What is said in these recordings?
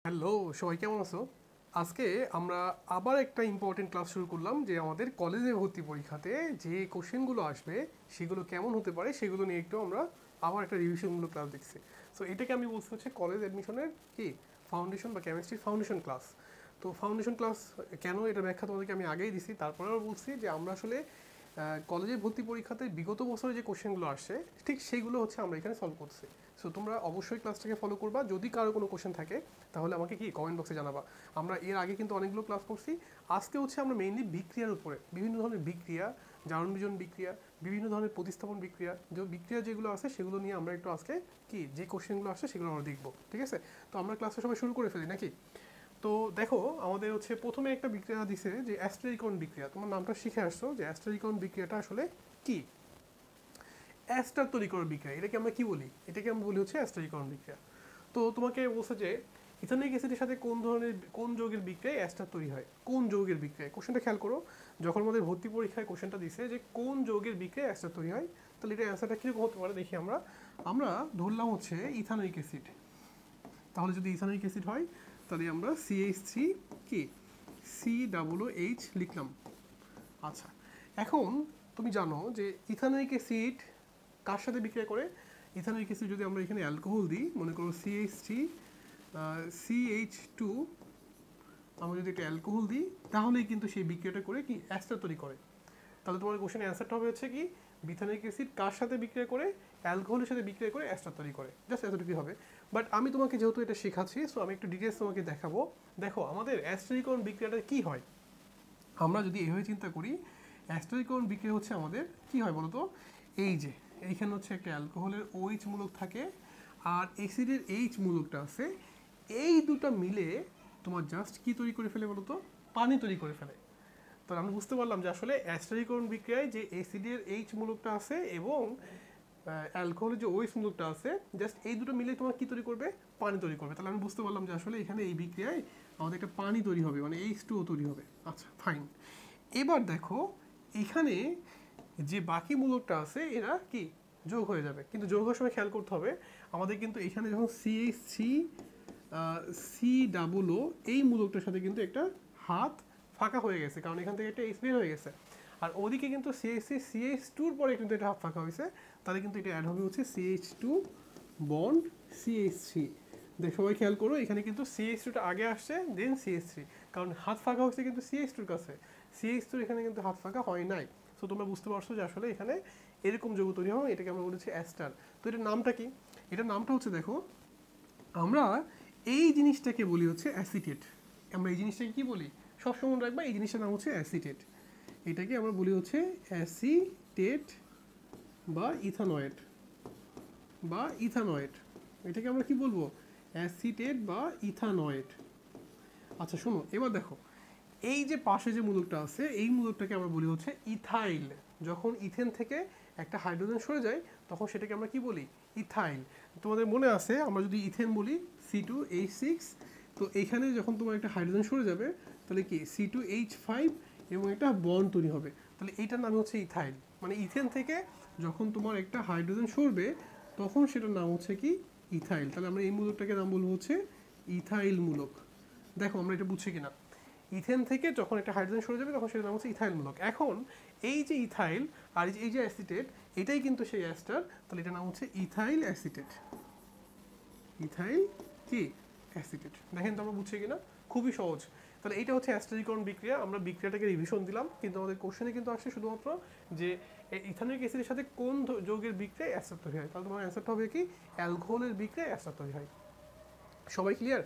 Hello, সবাই কেমন আছো? আজকে আমরা আবার একটা ইম্পর্টেন্ট ক্লাস শুরু করলাম যে আমাদের কলেজে ভর্তি পরীক্ষাতে যে কোশ্চেনগুলো আসবে সেগুলো কেমন হতে পারে সেগুলো নিয়ে একটু আমরা আবার একটা রিভিশনমূলক ক্লাস দেখছি। সো এটাকে আমি বলছি হচ্ছে কলেজ অ্যাডমিশনের কি ফাউন্ডেশন বা কেমিস্ট্রির ফাউন্ডেশন ক্লাস। তো ফাউন্ডেশন ক্লাস কেন, এটা ব্যাখ্যা তোমাদেরকে আমি আগেই দিছি, তারপরেও বলছি যে আমরা আসলে কলেজের ভর্তি পরীক্ষাতে বিগত বছরে যে কোশ্চেনগুলো আসছে ঠিক সেইগুলো হচ্ছে আমরা এখানে সলভ করছি। সো তোমরা অবশ্যই ক্লাসটাকে ফলো করবা। যদি কারো কোনো কোশ্চেন থাকে তাহলে আমাকে কি কমেন্ট বক্সে জানাবা। আমরা এর আগে কিন্তু অনেকগুলো ক্লাস করছি। আজকে হচ্ছে আমরা মেইনলি বিক্রিয়ার উপরে, বিভিন্ন ধরনের বিক্রিয়া, জারণ বিজন বিক্রিয়া, বিভিন্ন ধরনের প্রতিস্থাপন বিক্রিয়া, যে বিক্রিয়া যেগুলো আছে সেগুলো নিয়ে আমরা একটু আজকে কি যে কোশ্চেনগুলো আসছে সেগুলো আমরা দেখবো। ঠিক আছে, তো আমরা ক্লাসটা সবাই শুরু করে ফেলি নাকি? তো দেখো, আমাদের হচ্ছে প্রথমে একটা বিক্রিয়া দিছে যে অ্যাস্টারিকরণ বিক্রিয়া। তোমার নামটা শিখে আসছো যে অ্যাস্টারিকরণ বিক্রিয়াটা আসলে কি। অ্যাস্টার তৈরি করার বিক্রিয়া, এটাকে আমরা কি বলি? এটাকে আমরা বলি হচ্ছে অ্যাস্টারিকরণ বিক্রিয়া। তো তোমাকে বলছে যে ইথানিক অ্যাসিডের সাথে কোন যৌগের বিক্রিয়ায় অ্যাস্টার তৈরি হয়। কোন যৌগের বিক্রিয়ায়, কোশ্চেনটা খেয়াল করো। যখন আমাদের ভর্তি পরীক্ষায় কোশ্চেনটা দিছে যে কোন যৌগের বিক্রিয়ায় অ্যাস্টার তৈরি হয়, তাহলে এটা অ্যান্সারটা কীরকম হতে পারে দেখি আমরা। আমরা ধরলাম হচ্ছে ইথানিক অ্যাসিড। তাহলে যদি ইথানিক অ্যাসিড হয় তাহলে আমরা CH3 কি COOH লিখলাম। আচ্ছা, এখন তুমি জানো যে ইথানিক অ্যাসিড কার সাথে বিক্রিয়া করে। ইথানিক অ্যাসিড যদি আমরা এখানে অ্যালকোহল দিই, মনে করো CH3 CH2, আমরা যদি একটা অ্যালকোহল দিই তাহলেই কিন্তু সেই বিক্রিয়াটা করে কি অ্যাস্টার তৈরি করে। তাহলে তোমার কোশ্চেনের অ্যান্সারটা হবে হচ্ছে কি ইথানিক অ্যাসিড কার সাথে বিক্রিয়া করে, অ্যালকোহলের সাথে বিক্রিয়া করে অ্যাস্টার তৈরি করে। জাস্ট এতটুকুই হবে। বাট আমি তোমাকে যেহেতু এটা শেখাচ্ছি, সো আমি একটু ডিটেলস তোমাকে দেখাবো। দেখো আমাদের অ্যাস্টারিকরণ বিক্রিয়াটা কি হয়। আমরা যদি এইভাবে চিন্তা করি, অ্যাস্টারিকরণ বিক্রিয়া হচ্ছে আমাদের কি হয় বলতো, এই যে এইখানে হচ্ছে একটা অ্যালকোহলের OH মূলক থাকে আর অ্যাসিডের H মূলকটা আছে, এই দুটো মিলে তোমার জাস্ট কি তৈরি করে ফেলে বলতো, পানি তৈরি করে ফেলে। তো আমরা বুঝতে পারলাম যে আসলে অ্যাস্টারিকরণ বিক্রিয়ায় যে অ্যাসিডের H মূলকটা আছে এবং অ্যালকোহলের যে OH মূলকটা আছে, জাস্ট এই দুটো মিলে তোমার কি তৈরি করবে, পানি তৈরি করবে। তাহলে আমি বুঝতে পারলাম যে আসলে এখানে এই বিক্রিয়ায় আমাদের একটা পানি তৈরি হবে, মানে H2O তৈরি হবে। আচ্ছা ফাইন। এবার দেখো এখানে যে বাকি মূলকটা আছে এরা কি যোগ হয়ে যাবে, কিন্তু যোগ হওয়ার সময় খেয়াল করতে হবে আমাদের কিন্তু এখানে যখন CH3 COO এই মূলকটার সাথে কিন্তু একটা হাত ফাঁকা হয়ে গেছে, কারণ এখান থেকে একটা H বের হয়ে গেছে। আর ওদিকে কিন্তু CH2-র পরে কিন্তু এটা হাত ফাঁকা হয়েছে, তাহলে কিন্তু এটা অ্যাড হবে হচ্ছে CH2 বন্ড CH3। দেখ সবাই খেয়াল করো, এখানে কিন্তু CH2টা আগে আসছে দেন CH3, কারণ হাত ফাঁকা হচ্ছে কিন্তু CH2-র কাছে, CH2 এখানে কিন্তু হাত ফাঁকা হয় নাই। সো তোমরা বুঝতে পারছো যে আসলে এখানে এরকম যৌগ তৈরি হয়, এটাকে আমরা বলেছি অ্যাস্টার। তো এটার নামটা কি? এটার নামটা হচ্ছে, দেখো আমরা এই জিনিসটাকে বলি হচ্ছে অ্যাসিটেট। আমরা এই জিনিসটাকে কি বলি, সবসময় মনে রাখবা এই জিনিসটার নাম হচ্ছে অ্যাসিটেট। এটাকে আমরা বলি হচ্ছে অ্যাসিটেট বা ইথানয়েড বা ইথানয়েড। এটাকে আমরা কি বলবো, অ্যাসিটেট বা ইথানয়েড। আচ্ছা শোনো, এবার দেখো এই যে পাশে যে মূলকটা আছে এই মূলকটাকে আমরা বলি হচ্ছে ইথাইল। যখন ইথেন থেকে একটা হাইড্রোজেন সরে যায় তখন সেটাকে আমরা কি বলি, ইথাইল। তোমাদের মনে আছে আমরা যদি ইথেন বলি C2H6, তো এইখানে যখন তোমার একটা হাইড্রোজেন সরে যাবে তাহলে কি C2H5 এবং একটা বন্ড তৈরি হবে, তাহলে এইটার নাম হচ্ছে ইথাইল। মানে ইথেন থেকে যখন তোমার একটা হাইড্রোজেন সরবে তখন সেটার নাম হচ্ছে কি ইথাইল। তাহলে আমরা এই মূলকটাকে নাম বলবো হচ্ছে ইথাইল মূলক। দেখো আমরা এটা বুঝছি কিনা, ইথেন থেকে যখন একটা হাইড্রোজেন সরে যাবে তখন সেটার নাম হচ্ছে ইথাইল মূলক। এখন এই যে ইথাইল আর এই যে অ্যাসিটেট, এটাই কিন্তু সেই অ্যাস্টার, তাহলে এটার নাম হচ্ছে ইথাইল অ্যাসিটেট। ইথাইল কি অ্যাসিটেট। দেখেন তো আমরা বুঝছি কিনা, খুবই সহজ। তাহলে এইটা হচ্ছে অ্যাস্টারিকরণ বিক্রিয়া। আমরা বিক্রিয়াটাকে রিভিশন দিলাম, কিন্তু আমাদের কোশ্চেনে কিন্তু আসছে শুধুমাত্র যে ইথানিক অ্যাসিডের সাথে কোন যৌগের বিক্রিয়ায় অ্যাস্টার তৈরি হয়। তাহলে তোমার অ্যান্সারটা হবে কি অ্যালকোহলের বিক্রিয়ায় অ্যাস্টার তৈরি হয়। সবাই ক্লিয়ার?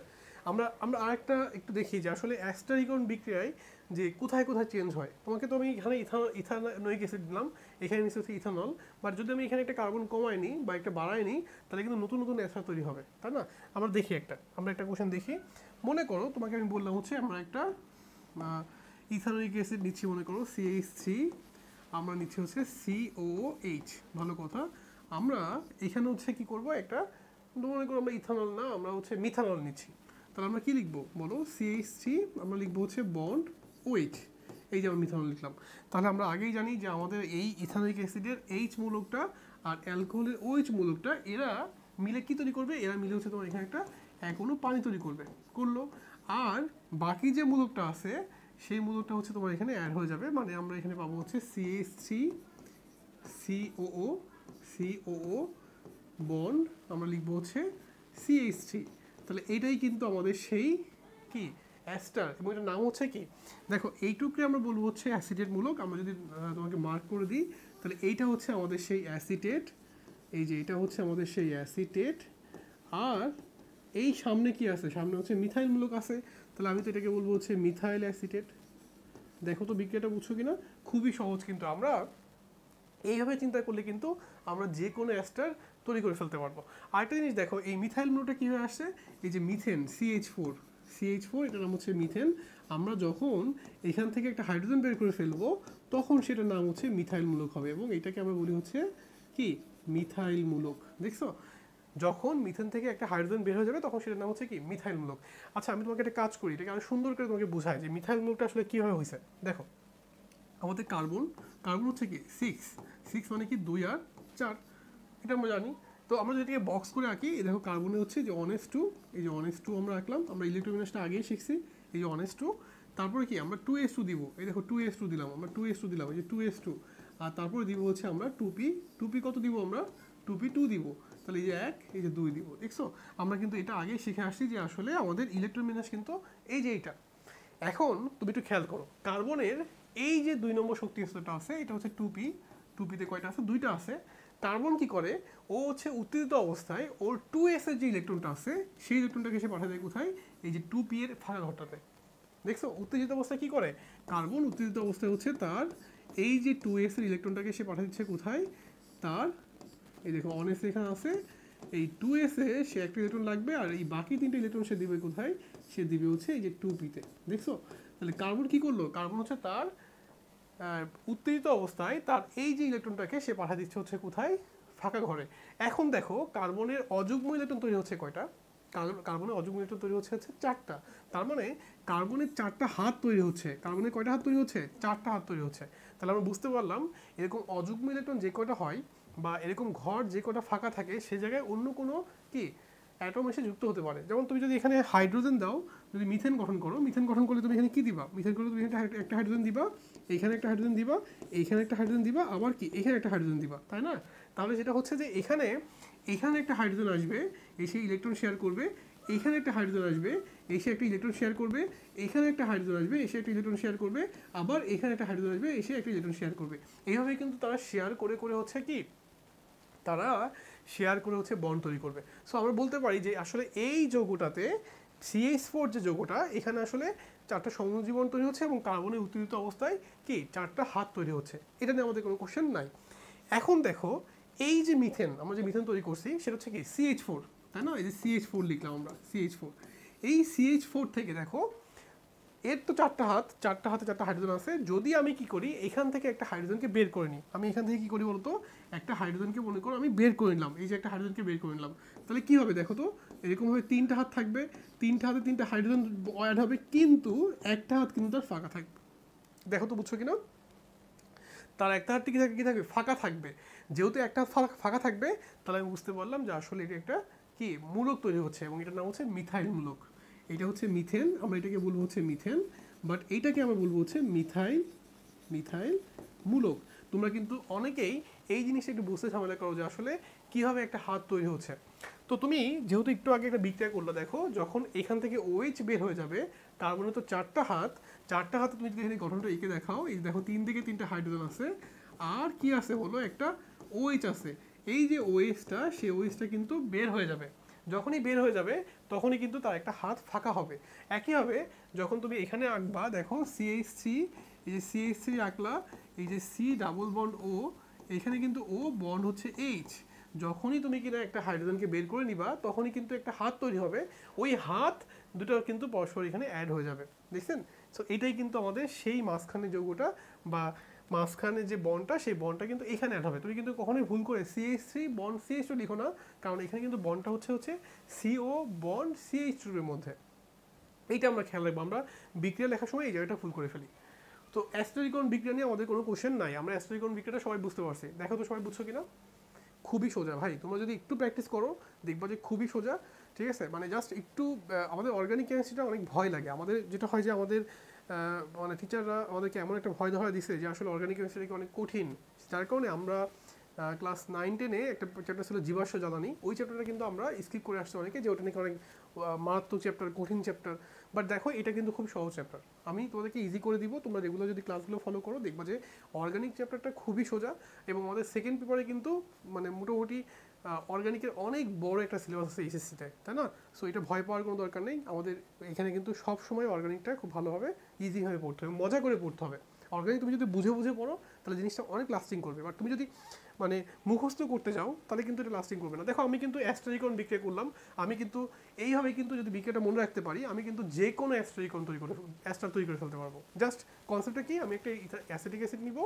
আমরা আমরা আরেকটা একটু দেখি যে আসলে অ্যাস্টারিকরণ বিক্রিয়ায় যে কোথায় কোথায় চেঞ্জ হয়। তোমাকে তো আমি এখানে ইথানোয়িক অ্যাসিড দিলাম, এখানে নিচে হচ্ছে ইথানল, বাট যদি আমি এখানে একটা কার্বন কমাই নিই বা একটা বাড়াই নিই তাহলে কিন্তু নতুন নতুন অ্যাস্টার তৈরি হবে, তাই না? আমরা দেখি আমরা একটা কোশ্চেন দেখি। মনে করো তোমাকে আমি বললাম হচ্ছে আমরা একটা ইথানোয়িক অ্যাসিড নিচ্ছি, মনে করো CH3, আমরা নিচ্ছি হচ্ছে COOH। ভালো কথা। আমরা এখানে হচ্ছে কি করব, একটা মনে করো আমরা ইথানল না, আমরা হচ্ছে মিথানল নিচ্ছি। তাহলে আমরা কি লিখবো বলো, CH3 আমরা লিখবো হচ্ছে বন্ড OH। এই যে আমরা মিথানল লিখলাম। তাহলে আমরা আগেই জানি যে আমাদের এই ইথানোয়িক অ্যাসিডের H মূলকটা আর অ্যালকোহলের OH মূলকটা এরা মিলে কি তৈরি করবে, এরা মিলে হচ্ছে তোমার এখানে একটা কোনো পানি তৈরি করবে। করলো। আর বাকি যে মূলকটা আছে সেই মূলকটা হচ্ছে তোমার এখানে অ্যাড হয়ে যাবে, মানে আমরা এখানে পাবো হচ্ছে CH3 COO COO বন্ড আমরা লিখবো হচ্ছে CH3। তাহলে এটাই কিন্তু আমাদের সেই কি অ্যাস্টার, এবং এটার নাম হচ্ছে কি, দেখো এইটুকুকে আমরা বলবো হচ্ছে অ্যাসিটেট মূলক। আমরা যদি তোমাকে মার্ক করে দিই তাহলে এইটা হচ্ছে আমাদের সেই অ্যাসিটেট, এই যে এটা হচ্ছে আমাদের সেই অ্যাসিটেট। আর এই সামনে কি আছে, সামনে হচ্ছে মিথাইল মূলক আছে, তাহলে আমি তো এটাকে বলবো হচ্ছে মিথাইল অ্যাসিটেট। দেখো তো বিক্রিয়াটা বুঝছো কিনা, খুবই সহজ। কিন্তু আমরা এইভাবে চিন্তা করলে কিন্তু আমরা যে কোনো অ্যাস্টার তৈরি করে ফেলতে পারবো। আরেকটা জিনিস দেখো, এই মিথাইল মূলকটা কীভাবে আসছে, এই যে মিথেন CH4 এটার নাম হচ্ছে মিথেন। আমরা যখন এখান থেকে একটা হাইড্রোজেন বের করে ফেলবো তখন সেটার নাম হচ্ছে মিথাইল মূলক হবে, এবং এটাকে আমরা বলি হচ্ছে কি মিথাইল মূলক। দেখছো, যখন মিথেন থেকে একটা হাইড্রোজেন বের হয়ে যাবে তখন সেটার নাম হচ্ছে কি মিথাইল মূলক। আচ্ছা আমি তোমাকে একটা কাজ করি, এটাকে আরো সুন্দর করে তোমাকে বোঝাই যে মিথাইল মূলকটা আসলে কীভাবে হয়েছে। দেখো আমাদের কার্বন হচ্ছে কি 6 মানে কি 2 আর 4, এটা আমরা জানি। তো আমরা যদি এটাকে বক্স করে আঁকি, দেখো কার্বনে হচ্ছে যে 1s2, এই যে 1s2 আমরা আঁকলাম, আমরা ইলেকট্রোবিন্যাসটা আগেই শিখছি, এই যে 1s2। তারপরে কি আমরা 2s2 দিব, এই দেখো 2s2 দিলাম, আমরা 2s2 দিলাম, এই যে 2s2। আর তারপরে দিব হচ্ছে আমরা 2p কত দিব আমরা 2p2 দিব, তাহলে এই যে 1 এই যে 2 দিব। দেখছো আমরা কিন্তু এটা আগেই শিখে আসছি যে আসলে আমাদের ইলেকট্রোবিন্যাস কিন্তু এই যে এইটা। এখন তুমি একটু খেয়াল করো, কার্বনের এই যে 2 নম্বর শক্তি স্তরটা আছে এটা হচ্ছে 2p তে কয়টা আছে, 2টা আছে। কার্বন কি করে, ও হচ্ছে উত্তেজিত অবস্থায় ওর 2s এর যে ইলেকট্রনটা আছে সেই ইলেকট্রনটাকে সে পাঠা দেয় কোথায়, এই যে 2p এর ফাঁকা ঘরটাতে। দেখছো উত্তেজিত অবস্থায় কি করে, কার্বন উত্তেজিত অবস্থায় হচ্ছে তার এই যে 2s এর ইলেকট্রনটাকে সে পাঠা দিচ্ছে কোথায়, তার এই দেখো 1s এখানে আছে, এই 2s এ সে একটা ইলেকট্রন লাগবে, আর এই বাকি 3টে ইলেকট্রন সে দিবে কোথায়, সে দিবে হচ্ছে এই যে 2p তে। দেখছো তাহলে কার্বন কি করলো, কার্বন হচ্ছে তার উত্তেজিত অবস্থায় তার এই যে ইলেকট্রনটাকে সে পাঠা দিচ্ছে হচ্ছে কোথায়, ফাঁকা ঘরে। এখন দেখো কার্বনের অযুগ্ম ইলেকট্রন তৈরি হচ্ছে কয়টা, কার্বনের অযুগ্ম ইলেকট্রন তৈরি হচ্ছে 4টা। তার মানে কার্বনের 4টা হাত তৈরি হচ্ছে, কার্বনের কয়টা হাত তৈরি হচ্ছে, 4টা হাত তৈরি হচ্ছে। তাহলে আমরা বুঝতে পারলাম এরকম অযুগ্ম ইলেকট্রন যে কয়টা হয় বা এরকম ঘর যে কয়টা ফাঁকা থাকে সে জায়গায় অন্য কোনো কি অ্যাটম এসে যুক্ত হতে পারে। যেমন তুমি যদি এখানে হাইড্রোজেন দাও, যদি মিথেন গঠন করো, মিথেন গঠন করলে তুমি এখানে কি দিবা, মিথেন করলে তুমি এখানে একটা হাইড্রোজেন দিবা, এইখানে একটা হাইড্রোজেন দিবা, এইখানে একটা হাইড্রোজেন দিবা, আবার কি এখানে একটা হাইড্রোজেন দিবা, তাই না? তাহলে যেটা হচ্ছে যে এখানে একটা হাইড্রোজেন আসবে, এসে ইলেকট্রন শেয়ার করবে, এইখানে একটা হাইড্রোজেন আসবে, এসে একটা ইলেকট্রন শেয়ার করবে, এখানে একটা হাইড্রোজেন আসবে, এসে একটা ইলেকট্রন শেয়ার করবে, আবার এখানে একটা হাইড্রোজেন আসবে, এসে একটা ইলেকট্রন শেয়ার করবে। এইভাবে কিন্তু তারা শেয়ার করে করে হচ্ছে কি, তারা শেয়ার করে হচ্ছে বন্ড তৈরি করবে। সো আমরা বলতে পারি যে আসলে এই যৌগটাতে CH4 যে যৌগটা, এখানে আসলে 4টা সংযোজীবন তৈরি হচ্ছে এবং কার্বনের উত্তেজিত অবস্থায় কি 4টা হাত তৈরি হচ্ছে। এটা নিয়ে আমাদের কোনো কোশ্চেন নাই। এখন দেখো এই যে মিথেন, আমরা যে মিথেন তৈরি করছি সেটা হচ্ছে কি CH4, তাই না? এই যে CH4 লিখলাম আমরা, CH4। এই CH4 থেকে দেখো এর তো 4টা হাতে 4টা হাইড্রোজেন আছে। যদি আমি কি করি, এখান থেকে একটা হাইড্রোজেনকে বের করে নিই, আমি এখান থেকে কি করি বলতো, একটা হাইড্রোজেনকে মনে করো আমি বের করে নিলাম, এই যে একটা হাইড্রোজেনকে বের করে নিলাম, তাহলে কি হবে দেখো তো, এরকমভাবে 3টা হাত থাকবে, 3টা হাতে 3টা হাইড্রোজেন অ্যাড হবে, কিন্তু একটা হাত কিন্তু তার ফাঁকা থাকবে। দেখো তো বুঝছো কিনা, তার একটা হাত কি থাকবে, ফাঁকা থাকবে। যেহেতু একটা হাত ফাঁকা থাকবে, তাহলে আমি বুঝতে পারলাম যে আসলে এটা একটা কি মূলক তৈরি হচ্ছে, এবং এটার নাম হচ্ছে মিথাইল মূলক। এটা হচ্ছে মিথেন, আমরা এটাকে বলবো হচ্ছে মিথেন, বাট এইটাকে আমরা বলবো হচ্ছে মিথাইল মূলক। তোমরা কিন্তু অনেকেই এই জিনিসটা একটু বুঝতে ঝামেলা করো যে আসলে কিভাবে একটা হাত তৈরি হচ্ছে। তো তুমি যেহেতু একটু আগে একটা বিক্রিয়া করলো, দেখো যখন এখান থেকে OH বের হয়ে যাবে, কার্বনের তো 4টা হাতে তুমি যদি এখানে গঠনটা এঁকে দেখাও, এই দেখো 3 দিকে 3টা হাইড্রোজেন আছে, আর কি আছে হলো একটা OH আছে। এই যে OHটা, সেই OHটা কিন্তু বের হয়ে যাবে। যখনই বের হয়ে যাবে তখনই কিন্তু তার একটা হাত ফাঁকা হবে। একইভাবে যখন তুমি এখানে আঁকবা, দেখো CH3, এই যে CH3 আঁকলা, এই যে C ডাবল বন্ড O, এখানে কিন্তু O বন্ড হচ্ছে H। যখনই তুমি কিনা একটা হাইড্রোজেনকে বের করে নিবা তখনই কিন্তু একটা হাত তৈরি হবে, ওই হাত দুটো কিন্তু পরস্পর এখানে অ্যাড হয়ে যাবে। দেখছেন? সো এটাই কিন্তু আমাদের সেই মাঝখানে যৌগটা বা মাঝখানে যে বন্ডটা, সেই বন্ডটা কিন্তু এখানে অ্যাড হবে। তুমি কিন্তু কখনোই ভুল করে CH3 বন্ড CH2 লিখো না, কারণ এখানে কিন্তু বন্ডটা হচ্ছে CO বন্ড CH2 এর মধ্যে। এইটা আমরা খেয়াল রাখবো, আমরা বিক্রিয়া লেখার সময় এই জায়গাটা ভুল করে ফেলি। তো অ্যাস্টেরিকন বিক্রিয়া নিয়ে আমাদের কোনো কোশ্চেন নাই, আমরা অ্যাস্টেরিকন বিক্রিয়াটা সবাই বুঝতে পারছি। দেখো তো সবাই বুঝছো কিনা, খুবই সোজা ভাই, তোমরা যদি একটু প্র্যাকটিস করো দেখবা যে খুবই সোজা। ঠিক আছে, মানে জাস্ট একটু আমাদের অর্গানিক কেমিস্ট্রিটা অনেক ভয় লাগে। আমাদের যেটা হয় যে আমাদের মানে টিচাররা আমাদেরকে এমন একটা ভয় ধরা দিচ্ছে যে আসলে অর্গানিক কেমিস্ট্রি অনেক কঠিন, যার কারণে আমরা ক্লাস 9-10-এ একটা চ্যাপ্টার ছিল জীবাশ্ম জ্বালানি, ওই চ্যাপ্টারটা কিন্তু আমরা স্কিপ করে আসছি অনেকে, যে ওটা নাকি অনেক মারাত্মক চ্যাপ্টার, কঠিন চ্যাপ্টার। বাট দেখো এটা কিন্তু খুব সহজ চ্যাপ্টার, আমি তোমাদেরকে ইজি করে দিব। তোমরা রেগুলার যদি ক্লাসগুলো ফলো করো দেখবা যে অর্গানিক চ্যাপ্টারটা খুবই সোজা, এবং আমাদের সেকেন্ড পেপারে কিন্তু মানে মোটামুটি অর্গানিকের অনেক বড় একটা সিলেবাস আছে এইচএসসিতে, তাই না? সো এটা ভয় পাওয়ার কোনো দরকার নেই। আমাদের এখানে কিন্তু সব সময় অর্গানিকটা খুব ভালোভাবে ইজিভাবে পড়তে হবে, মজা করে পড়তে হবে। অর্গানিক তুমি যদি বুঝে বুঝে পড়ো তাহলে জিনিসটা অনেক লাস্টিং করবে, বাট তুমি যদি মানে মুখস্থ করতে যাও তাহলে কিন্তু এটা লাস্টিং করবে না। দেখো আমি কিন্তু অ্যাস্টারিকন বিক্রিয়া করলাম, আমি কিন্তু এইভাবে কিন্তু যদি বিক্রিয়াটা মনে রাখতে পারি আমি কিন্তু যে কোনো অ্যাস্টারিকন অ্যাস্টার তৈরি করে ফেলতে পারবো। জাস্ট কনসেপ্টটা কি, আমি একটা অ্যাসিটিক অ্যাসিড নিব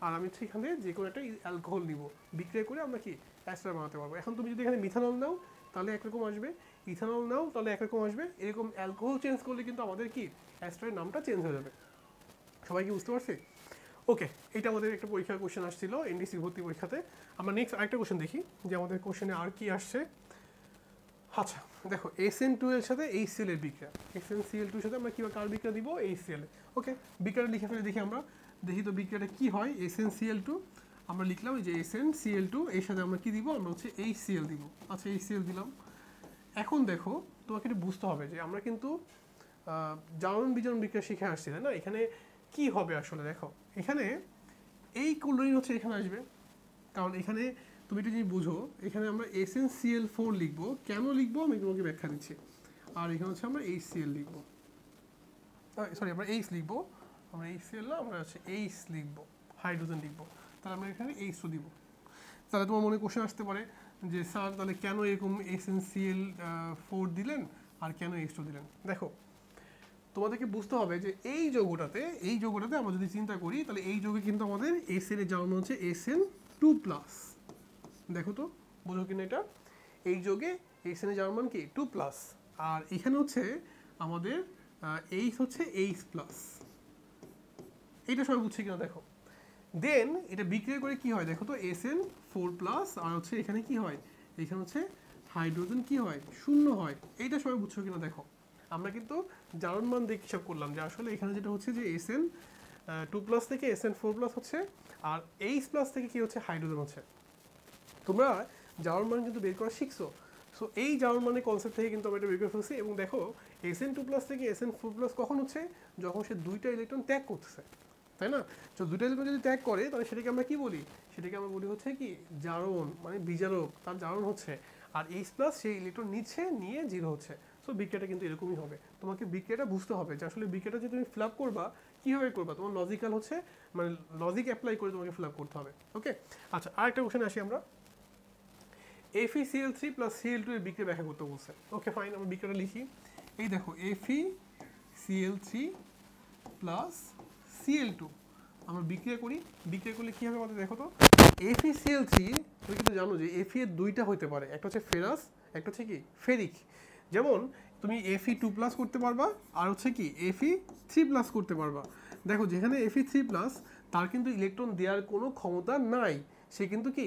আর আমি সেখানে যে কোনো একটা অ্যালকোহল নিব, বিক্রিয়া করে আমরা কি অ্যাস্টার বানাতে পারবো। এখন তুমি যদি এখানে মিথানল নাও তাহলে একরকম আসবে, ইথানল নাও তাহলে একরকম আসবে, এরকম অ্যালকোহল চেঞ্জ করলে কিন্তু আমাদের কি অ্যাস্টারের নামটা চেঞ্জ হয়ে যাবে। সবাই কি বুঝতে পারছি? ওকে, এটা আমাদের একটা পরীক্ষার কোশ্চেন আসছিল এনডিসি ভর্তি পরীক্ষাতে। আমরা নেক্সট আরেকটা কোশ্চেন দেখি যে আমাদের কোশ্চেনে আর কি আসছে। আচ্ছা দেখো, SN2 এর সাথে HCl এর বিক্রিয়া, SnCl2 এর সাথে আমরা কিভাবে কার বিক্রিয়া দিব, HCl। ওকে, বিক্রিয়াটা লিখে ফেলে দেখি আমরা, দেখি তো বিক্রিয়াটা কি হয়। SnCl2 আমরা লিখলাম, এই যে SnCl2 এর সাথে আমরা কি দিব, আমরা হচ্ছে HCl দিব। আচ্ছা HCl দিলাম। এখন দেখো তোমাকে এটা বুঝতে হবে যে আমরা কিন্তু জারণ বিজারণ বিক্রিয়া শিখে আসছি, তাই না? এখানে কি হবে আসলে দেখো, এখানে এই ক্লোরিন হচ্ছে এখানে আসবে, কারণ এখানে তুমি এটা যদি বুঝো, এখানে আমরা SnCl4 লিখবো। কেন লিখবো আমি তোমাকে ব্যাখ্যা দিচ্ছি। আর এখানে হচ্ছে আমরা HCl লিখবো, সরি আমরা H লিখবো, আমরা HCl না, আমরা হচ্ছে H লিখবো, হাইড্রোজেন লিখবো। তাহলে আমরা এখানে H2 দিব। তাহলে তোমার মনে কোশ্চেন আসতে পারে যে স্যার তাহলে কেন এরকম SnCl4 দিলেন আর কেন H2 দিলেন। দেখো তোমাদেরকে বুঝতে হবে যে এই যৌগটাতে আমরা যদি চিন্তা করি তাহলে এই যৌগে কিন্তু আমাদের SN এর জারণ হচ্ছে SN2+। দেখো তো বোঝো কিনা এটা, এই যৌগে SN এর জারণ মান কি 2+, আর এখানে হচ্ছে আমাদের H হচ্ছে H+। এটা সবাই বুঝছে কিনা দেখো। দেন এটা বিক্রিয়া করে কি হয় দেখো তো, SN4+, আর হচ্ছে এখানে কি হয়, এখানে হচ্ছে হাইড্রোজেন কি হয়, 0 হয়। এইটা সবাই বুঝছো কিনা দেখো। আমরা কিন্তু জারণ মান দিয়ে হিসাব করলাম যে আসলে এখানে যেটা হচ্ছে যে SN2+ থেকে SN4+ হচ্ছে, আর H+ থেকে কি হচ্ছে, হাইড্রোজেন হচ্ছে। তোমরা জারণ মান কিন্তু বের করা শিখছো। সো এই জারণ মানের কনসেপ্ট থেকে কিন্তু আমরা এটা বের করে ফেলছি। এবং দেখো SN2+ থেকে SN4+ কখন হচ্ছে, যখন সে দুইটা ইলেকট্রন ত্যাগ করতেছে, তাই না? তো দুইটা ইলেকট্রন যদি ত্যাগ করে তাহলে সেটাকে আমরা কি বলি, সেটাকে আমরা বলি হচ্ছে কি জারণ, মানে বিজারক, তার জারণ হচ্ছে। আর H+ সেই ইলেকট্রন নিচ্ছে, নিয়ে 0 হচ্ছে। সো বিক্রিয়াটা কিন্তু এরকমই হবে। তোমাকে বিক্রিয়াটা বুঝতে হবে যে আসলে বিক্রিয়াটা যে তুমি ফিল আপ করবা কীভাবে করবা, তোমার লজিক্যাল হচ্ছে মানে লজিক অ্যাপ্লাই করে তোমাকে ফিল আপ করতে হবে। ওকে, আচ্ছা আরেকটা কোশ্চেনে আসি আমরা। FeCl3 + Cl2 এর বিক্রিয়া ব্যাখ্যা করতে বলছে। ওকে ফাইন, আমরা বিক্রিয়াটা লিখি। এই দেখো FeCl3 + Cl2 আমরা বিক্রিয়া করি। বিক্রিয়া করলে কী হবে আমাদের দেখো তো, FeCl3 তুমি কিন্তু জানো যে Fe এর দুইটা হতে পারে, একটা হচ্ছে ফেরাস, একটা হচ্ছে কি ফেরিক। যেমন তুমি Fe2+ করতে পারবা, আর হচ্ছে কি Fe3+ করতে পারবা। দেখো যেখানে Fe3+ তার কিন্তু ইলেকট্রন দেওয়ার কোনো ক্ষমতা নাই, সে কিন্তু কি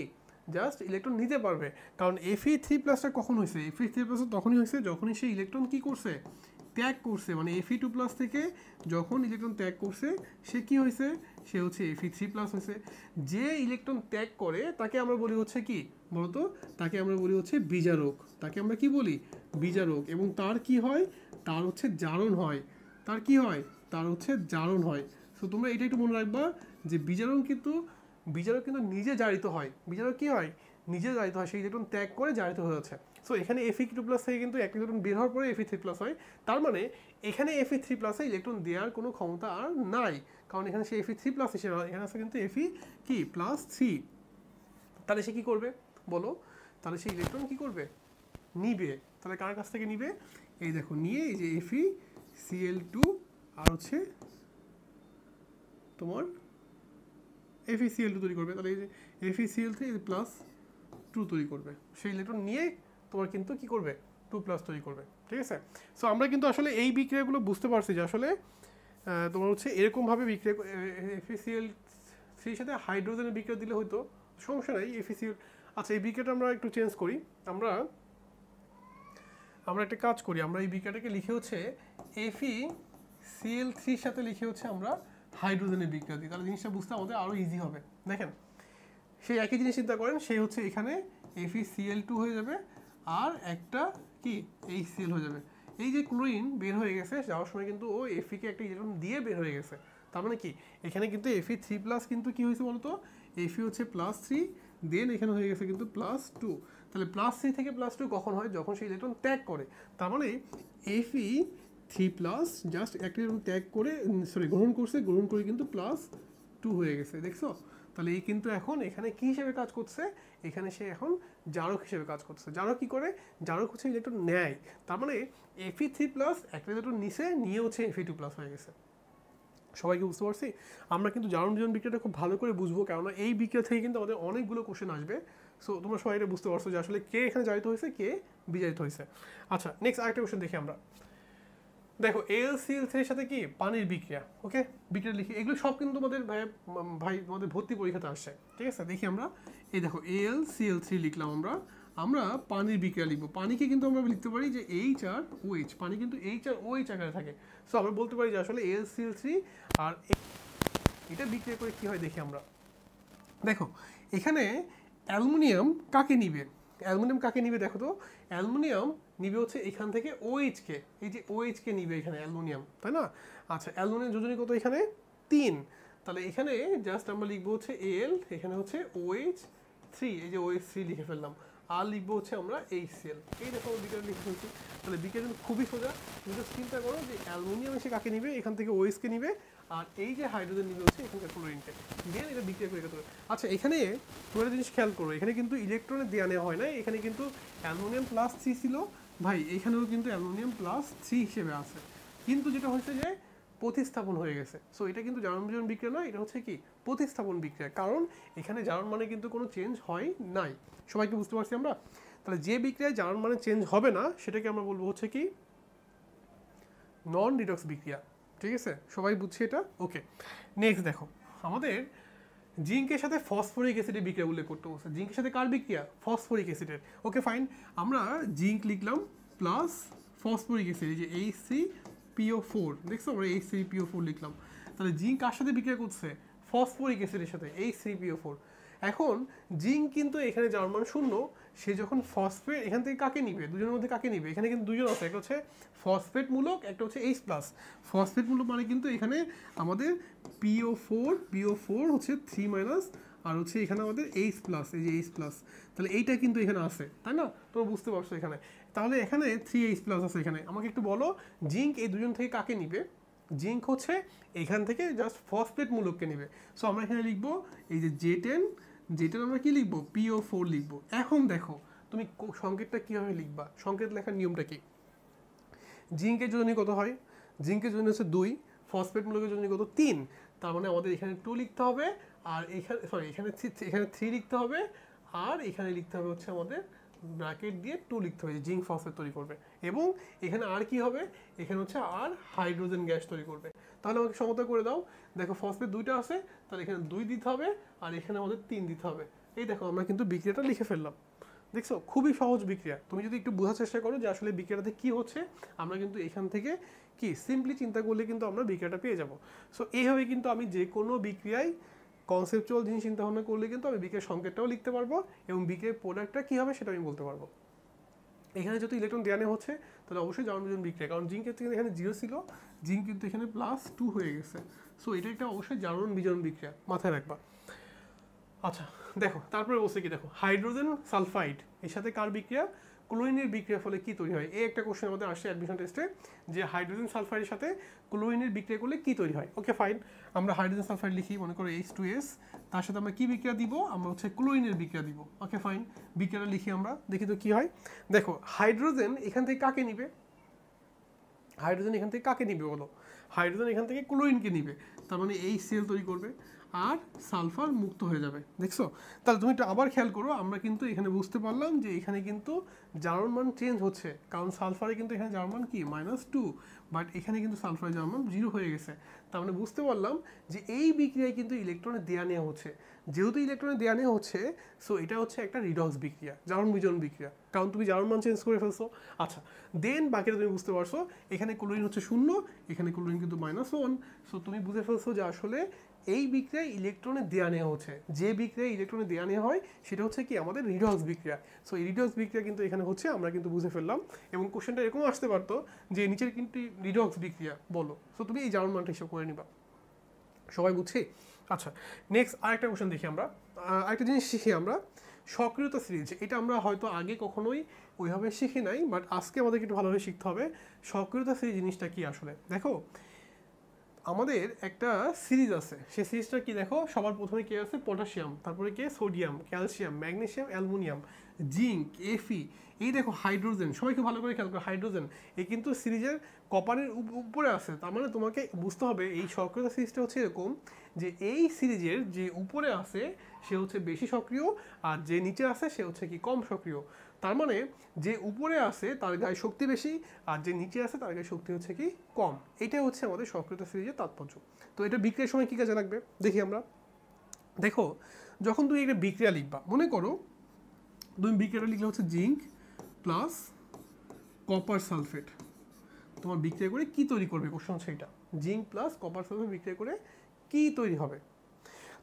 জাস্ট ইলেকট্রন নিতে পারবে। কারণ Fe3+টা কখন হয়েছে, Fe3+ তখনই হয়েছে যখনই সে ইলেকট্রন কি করছে, ত্যাগ করছে। মানে Fe2+ থেকে যখন ইলেকট্রন ত্যাগ করছে সে কি হয়েছে, সে হচ্ছে Fe3+ হয়েছে। যে ইলেকট্রন ত্যাগ করে তাকে আমরা বলি হচ্ছে কি বলতো, তাকে আমরা বলি হচ্ছে বিজারক। তাকে আমরা কি বলি, বিজারক। এবং তার কি হয়, তার হচ্ছে জারণ হয়। তার কি হয়, তার হচ্ছে জারণ হয়। সো তোমরা এটা একটু মনে রাখবা যে বিজারক কিন্তু নিজে জারিত হয়। বিজারক কি হয়, নিজে জারিত হয়, সেই ইলেকট্রন ত্যাগ করে জারিত হয়ে যাচ্ছে। সো এখানে Fe2+ থেকে কিন্তু এক ইলেকট্রন বের হওয়ার পরে Fe3+ হয়। তার মানে এখানে Fe3+ এ ইলেকট্রন দেওয়ার কোনো ক্ষমতা আর নাই, কারণ এখানে সে Fe3+ এসে, এখানে আছে কিন্তু Fe কি +3। তাহলে সে কি করবে বলো, তাহলে সে ইলেকট্রন কি করবে, নিবে। তাহলে কার কাছ থেকে নিবে, এই দেখো নিয়ে এই যে FeCl2 আর হচ্ছে তোমার FeCl2 তৈরি করবে। তাহলে এই যে FeCl3 +2 তৈরি করবে, সেই ইলেকট্রন নিয়ে তোমার কিন্তু কি করবে, 2+ তৈরি করবে। ঠিক আছে। সো আমরা কিন্তু আসলে এই বিক্রিয়াগুলো বুঝতে পারছি যে আসলে তোমার হচ্ছে এরকমভাবে বিক্রিয়া, FeCl3 সাথে হাইড্রোজেনের বিক্রিয়া দিলে হয়তো সমস্যা নাই। FeCl, আচ্ছা এই বিক্রিয়াটা আমরা একটু চেঞ্জ করি। আমরা আমরা একটা কাজ করি, আমরা এই বিক্রিয়াটাকে লিখে হচ্ছে FeCl3 এর সাথে লিখে হচ্ছে আমরা হাইড্রোজেনের বিক্রিয়া দিই, তাহলে জিনিসটা বুঝতে আমাদের আরও ইজি হবে। দেখেন সেই একই জিনিস চিন্তা করেন, সেই হচ্ছে এখানে FeCl2 হয়ে যাবে আর একটা কি HCl হয়ে যাবে। এই যে ক্লোরিন বের হয়ে গেছে যাওয়ার সময় কিন্তু ও Fe কে একটা ইলেকট্রন দিয়ে বের হয়ে গেছে, তার মানে কি এখানে কিন্তু Fe3+ কিন্তু কি হয়েছে বলতো, Fe হচ্ছে +3, দেন এখানে হয়ে গেছে কিন্তু +2। তাহলে +3 থেকে +2 কখন হয়, যখন সেই ইলেকট্রন ত্যাগ করে। তার মানে Fe3+ জাস্ট একটা ইলেকট্রন ত্যাগ করে গ্রহণ করছে, গ্রহণ করে কিন্তু +2 হয়ে গেছে, দেখছো? তাহলে এই কিন্তু এখন এখানে কি হিসেবে কাজ করছে, এখানে সে এখন জারক হিসেবে কাজ করছে। জারক কি করে, জারক হচ্ছে ইলেকট্রন নেয়, তার মানে Fe3+ একটা ইলেকট্রন নিয়ে হচ্ছে Fe2+ হয়ে গেছে। সবাইকে বুঝতে পারছি? আমরা কিন্তু জারণ বিজারণ বিক্রিয়াটা খুব ভালো করে বুঝবো, কেননা এই বিক্রিয়া থেকে কিন্তু আমাদের অনেকগুলো কোশ্চেন আসবে। সো তোমরা সবাই এটা বুঝতে পারছো যে আসলে কে এখানে জারিত হয়েছে, কে বিজারিত হয়েছে। আচ্ছা, নেক্সট আরেকটা কোশ্চেন দেখি আমরা। দেখো AlCl3 এর সাথে কি পানির বিক্রিয়া, ওকে বিক্রিয়া লিখি, এগুলো সব কিন্তু তোমাদের ভাই তোমাদের ভর্তি পরীক্ষাতে আসছে, ঠিক আছে? দেখি আমরা, এই দেখো AlCl3 লিখলাম, আমরা পানির বিক্রিয়া লিখবো। পানিকে কিন্তু আমরা লিখতে পারি যে H আর OH, পানি কিন্তু H আর OH আকারে থাকে। সো আমরা বলতে পারি যে আসলে AlCl3 আর এটা বিক্রিয়া করে কি হয় দেখি আমরা। দেখো এখানে অ্যালুমিনিয়াম কাকে নিবে, অ্যালুমিনিয়াম কাকে নিবে দেখো তো, অ্যালুমিনিয়াম নিবে হচ্ছে এখান থেকে OH কে, এই যে OH কে নিবে এখানে অ্যালুমিনিয়াম, তাই না? আচ্ছা, অ্যালুমিনিয়াম যোজনী কত এখানে 3, তাহলে এখানে জাস্ট আমরা লিখবো হচ্ছে Al, এখানে হচ্ছে OH3, এই যে OH3 লিখে ফেললাম, আর লিখবো হচ্ছে আমরা HCl। এই দেখো বিক্রিয়া লিখে ফেলছি। তাহলে বিক্রিয়া কিন্তু খুবই সোজা, কিন্তু চিন্তা করো যে অ্যালুমিনিয়াম এসে কাকে নিবে, এখান থেকে OH কে নিবে, আর এই যে হাইড্রোজেন নিবে হচ্ছে এখানকার ক্লোরিনকে, দেন এটা বিক্রিয়া করে করবে। আচ্ছা, এখানে তোমরা একটা জিনিস খেয়াল করো, এখানে কিন্তু ইলেকট্রনের দেওয়া নেওয়া হয় না, এখানে কিন্তু অ্যালুমিনিয়াম +3 ছিল ভাই, এখানেও কিন্তু অ্যালুমিনিয়াম +3 হিসেবে আছে, কিন্তু যেটা হয়েছে যে প্রতিস্থাপন হয়ে গেছে। সো এটা কিন্তু জারণ বিজারণ বিক্রিয়া নয়, এটা হচ্ছে কি প্রতিস্থাপন বিক্রিয়া, কারণ এখানে জারণ মানে কিন্তু কোনো চেঞ্জ হয় নাই। সবাইকে বুঝতে পারছি আমরা? তাহলে যে বিক্রিয়ায় জারণ মানে চেঞ্জ হবে না সেটাকে আমরা বলবো হচ্ছে কি নন রিডক্স বিক্রিয়া, ঠিক আছে? সবাই বুঝছি এটা? ওকে, নেক্সট দেখো, আমাদের জিঙ্কের সাথে ফসফরিক অ্যাসিডের বিক্রিয়া উল্লেখ করতে বলছে। জিঙ্কের সাথে কার বিক্রিয়া? ফসফরিক অ্যাসিডের। ওকে ফাইন, আমরা জিঙ্ক লিখলাম প্লাস ফসফরিক অ্যাসিড, এই যে HCPO4, দেখছো আমরা HCPO4 লিখলাম। তাহলে জিঙ্ক কার সাথে বিক্রিয়া করছে? ফসফরিক অ্যাসিডের সাথে, HCPO4। এখন জিঙ্ক কিন্তু এখানে যার মান 0, সে যখন ফসফেট এখান থেকে কাকে নিবে, দুজনের মধ্যে কাকে নিবে, এখানে কিন্তু দুজন আছে, একটা হচ্ছে ফসফেট মূলক, একটা হচ্ছে H+। ফসফেট মূলক মানে কিন্তু এখানে আমাদের PO4 হচ্ছে 3- আর হচ্ছে এখানে আমাদের H+, এই যে H+, তাহলে এইটা কিন্তু এখানে আছে, তাই না? তোমরা বুঝতে পারছো এখানে, তাহলে এখানে 3H+ আছে এখানে। আমাকে একটু বলো জিঙ্ক এই দুজন থেকে কাকে নিবে? জিঙ্ক হচ্ছে এখান থেকে জাস্ট ফসফেট মূলককে নেবে। সো আমরা এখানে লিখবো এই যে J10 আমরা কি লিখবো? PO4 লিখবো। এখন দেখো তুমি সংকেতটা কিভাবে লিখবা, সংকেত লেখার নিয়মটা কি? জিঙ্কের যোজনী কত হয়? জিঙ্কের যোজনী হচ্ছে 2, ফসফেট মূলকের যোজনী কত? 3। তার মানে আমাদের এখানে 2 লিখতে হবে, আর এখানে 3 লিখতে হবে, আর এখানে লিখতে হবে হচ্ছে আমাদের ব্র্যাকেট দিয়ে 2 লিখতে হবে, জিঙ্ক ফসফেট তৈরি করবে। এবং এখানে আর কি হবে? এখানে হচ্ছে আর হাইড্রোজেন গ্যাস তৈরি করবে। তাহলে আমাকে সমতা করে দাও। দেখো ফসফেট 2টা আছে, তাহলে এখানে 2 দিতে হবে, আর এখানে আমাদের 3 দিতে হবে। এই দেখো আমরা কিন্তু বিক্রিয়াটা লিখে ফেললাম। দেখছো খুবই সহজ বিক্রিয়া, তুমি যদি একটু বোঝার চেষ্টা করো যে আসলে বিক্রিয়াটাতে কি হচ্ছে, আমরা কিন্তু এখান থেকে কি সিম্পলি চিন্তা করলে কিন্তু আমরা বিক্রিয়াটা পেয়ে যাব। সো এইভাবে কিন্তু আমি যে কোনো বিক্রিয়ায় কনসেপচুয়াল জিনিস চিন্তা ভাবনা করলে কিন্তু আমি বিক্রিয়ার সংকেতটাও লিখতে পারবো, এবং বিক্রিয়ার প্রোডাক্টটা কী হবে সেটা আমি বলতে পারবো। এখানে যেহেতু ইলেকট্রন দেওয়া নেওয়া হচ্ছে, তাহলে অবশ্যই জারণ বিজারণ বিক্রিয়া, কারণ জিঙ্কের থেকে এখানে 0 ছিল, জিঙ্ক কিন্তু এখানে +2 হয়ে গেছে। সো এটা একটা অবশ্যই জারণ বিজারণ বিক্রিয়া, মাথায় রাখবা। আচ্ছা দেখো তারপরে বলছে কি, দেখো হাইড্রোজেন সালফাইড এর সাথে কার বিক্রিয়া? ক্লোরিনের বিক্রিয়ার ফলে কি তৈরি হয়? এই একটা কোশ্চেন আমাদের আসছে অ্যাডমিশন টেস্টে, যে হাইড্রোজেন সালফাইডের সাথে ক্লোরিনের বিক্রিয়া করলে কি তৈরি হয়। ওকে ফাইন, আমরা হাইড্রোজেন সালফাইড লিখি, মনে করো H2S, তার সাথে আমরা কি বিক্রিয়া দিব? আমরা হচ্ছে ক্লোরিনের বিক্রিয়া দিব। ওকে ফাইন, বিক্রিয়াটা লিখি আমরা, দেখি তো কি হয়। দেখো হাইড্রোজেন এখান থেকে কাকে নিবে? হাইড্রোজেন এখান থেকে কাকে নিবে বলো? হাইড্রোজেন এখান থেকে ক্লোরিনকে নিবে, তার মানে HCl তৈরি করবে, আর সালফার মুক্ত হয়ে যাবে। দেখছো? তাহলে তুমি একটু আবার খেয়াল করো, আমরা কিন্তু এখানে বুঝতে পারলাম যে এখানে কিন্তু জারণ মান চেঞ্জ হচ্ছে, কারণ সালফারে কিন্তু এখানে জারণ মান কি -2, বাট এখানে কিন্তু সালফার জার্মাম 0 হয়ে গেছে। তার মানে বুঝতে পারলাম যে এই বিক্রিয়ায় কিন্তু ইলেকট্রনের দেয়া নেওয়া হচ্ছে। যেহেতু ইলেকট্রনের দেয়া নেওয়া হচ্ছে, সো এটা হচ্ছে একটা রিডক্স বিক্রিয়া, জারণ বিজারণ বিক্রিয়া, কারণ তুমি জারণ মান চেঞ্জ করে ফেলছো। আচ্ছা, দেন বাকিটা তুমি বুঝতে পারছো, এখানে ক্লোরিন হচ্ছে 0, এখানে ক্লোরিন কিন্তু -1। সো তুমি বুঝে ফেলছো যে আসলে এই বিক্রিয়ায় ইলেকট্রনের দেয়া নেওয়া হচ্ছে। যে বিক্রিয়ায় ইলেকট্রনের দেয়া নেওয়া হয় সেটা হচ্ছে কি আমাদের রিডক্স বিক্রিয়া। সো এই রিডক্স বিক্রিয়া কিন্তু এখানে হচ্ছে, আমরা কিন্তু বুঝে ফেললাম। এবং কোশ্চেনটা এরকম আসতে পারতো যে নিচের কিন্তু রিডক্স বিক্রিয়া বলো, সো তুমি এই জারণ মানটা হিসাব করে নিবা। সবাই বুঝছি? আচ্ছা, নেক্সট আরেকটা কোশ্চেন দেখি আমরা, আরেকটা জিনিস শিখি আমরা, সক্রিয়তা সিরিজ। এটা আমরা হয়তো আগে কখনোই ওইভাবে শিখি নাই, বাট আজকে আমাদেরকে একটু ভালোভাবে শিখতে হবে। সক্রিয়তা সিরিজ জিনিসটা কি আসলে। দেখো, আমাদের একটা সিরিজ আছে, সেই সিরিজটা কি দেখো, সবার প্রথমে কে আছে, পটাশিয়াম, তারপরে কে, sodium, calcium, magnesium, aluminium, zinc, এফি, এই দেখো হাইড্রোজেন, সবাইকে ভালো করে খেয়াল করো, হাইড্রোজেন এই কিন্তু সিরিজের কপারের উপরে আছে। তার মানে তোমাকে বুঝতে হবে এই সক্রিয়তা সিরিজটা হচ্ছে এরকম যে এই সিরিজের যে উপরে আছে সে হচ্ছে বেশি সক্রিয়, আর যে নিচে আছে সে হচ্ছে কি কম সক্রিয়। তার মানে যে উপরে আছে তার গায়ে শক্তি বেশি, আর যে নিচে আছে তার গায়ে শক্তি হচ্ছে কি কম। এটাই হচ্ছে আমাদের সক্রিয়তা সিরিজের তাৎপর্য। তো এটা বিক্রিয়ার সময় কি কাজে লাগবে দেখি আমরা। দেখো, যখন তুমি একটা বিক্রিয়া লিখবা, মনে করো তুমি বিক্রিয়াটা লিখলে হচ্ছে জিঙ্ক প্লাস কপার সালফেট, তোমার বিক্রিয়া করে কি তৈরি করবে, কোশ্চেন হচ্ছে এটা। জিঙ্ক প্লাস কপার সালফেট বিক্রিয়া করে কি তৈরি হবে।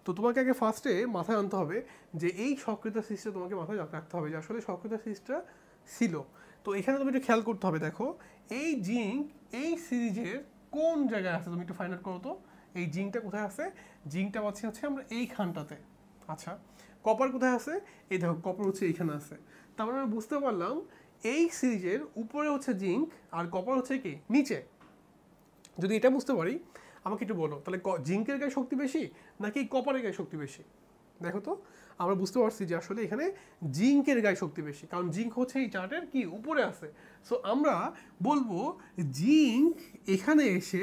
তো তোমাকে আগে ফার্স্টে মাথায় আনতে হবে যে এই সক্রিয়তা সিরিজটা তোমাকে মাথায় রাখতে হবে যে আসলে সক্রিয়তা সিরিজটা ছিল। তো এখানে তুমি একটু খেয়াল করতে হবে, দেখো এই জিঙ্ক এই সিরিজের কোন জায়গায় আছে, তুমি একটু ফাইন্ড আউট করো তো। এই জিঙ্কটা কোথায় আছে, জিঙ্কটা পাচ্ছি হচ্ছে আমরা এইখানটাতে। আচ্ছা, কপার কোথায় আছে, এই দেখো কপার হচ্ছে এইখানে আছে। তার মানে আমরা বুঝতে পারলাম এই সিরিজের উপরে হচ্ছে জিঙ্ক আর কপার হচ্ছে কি নিচে। যদি এটা বুঝতে পারি, আমাকে একটু বলো তাহলে জিঙ্কের গায়ে শক্তি বেশি নাকি কপারের গায়ে শক্তি বেশি। দেখো তো, আমরা বুঝতে পারছি যে আসলে এখানে জিঙ্কের গায়ে শক্তি বেশি, কারণ জিঙ্ক হচ্ছে এই চার্টের কি উপরে আছে। সো আমরা বলবো জিঙ্ক এখানে এসে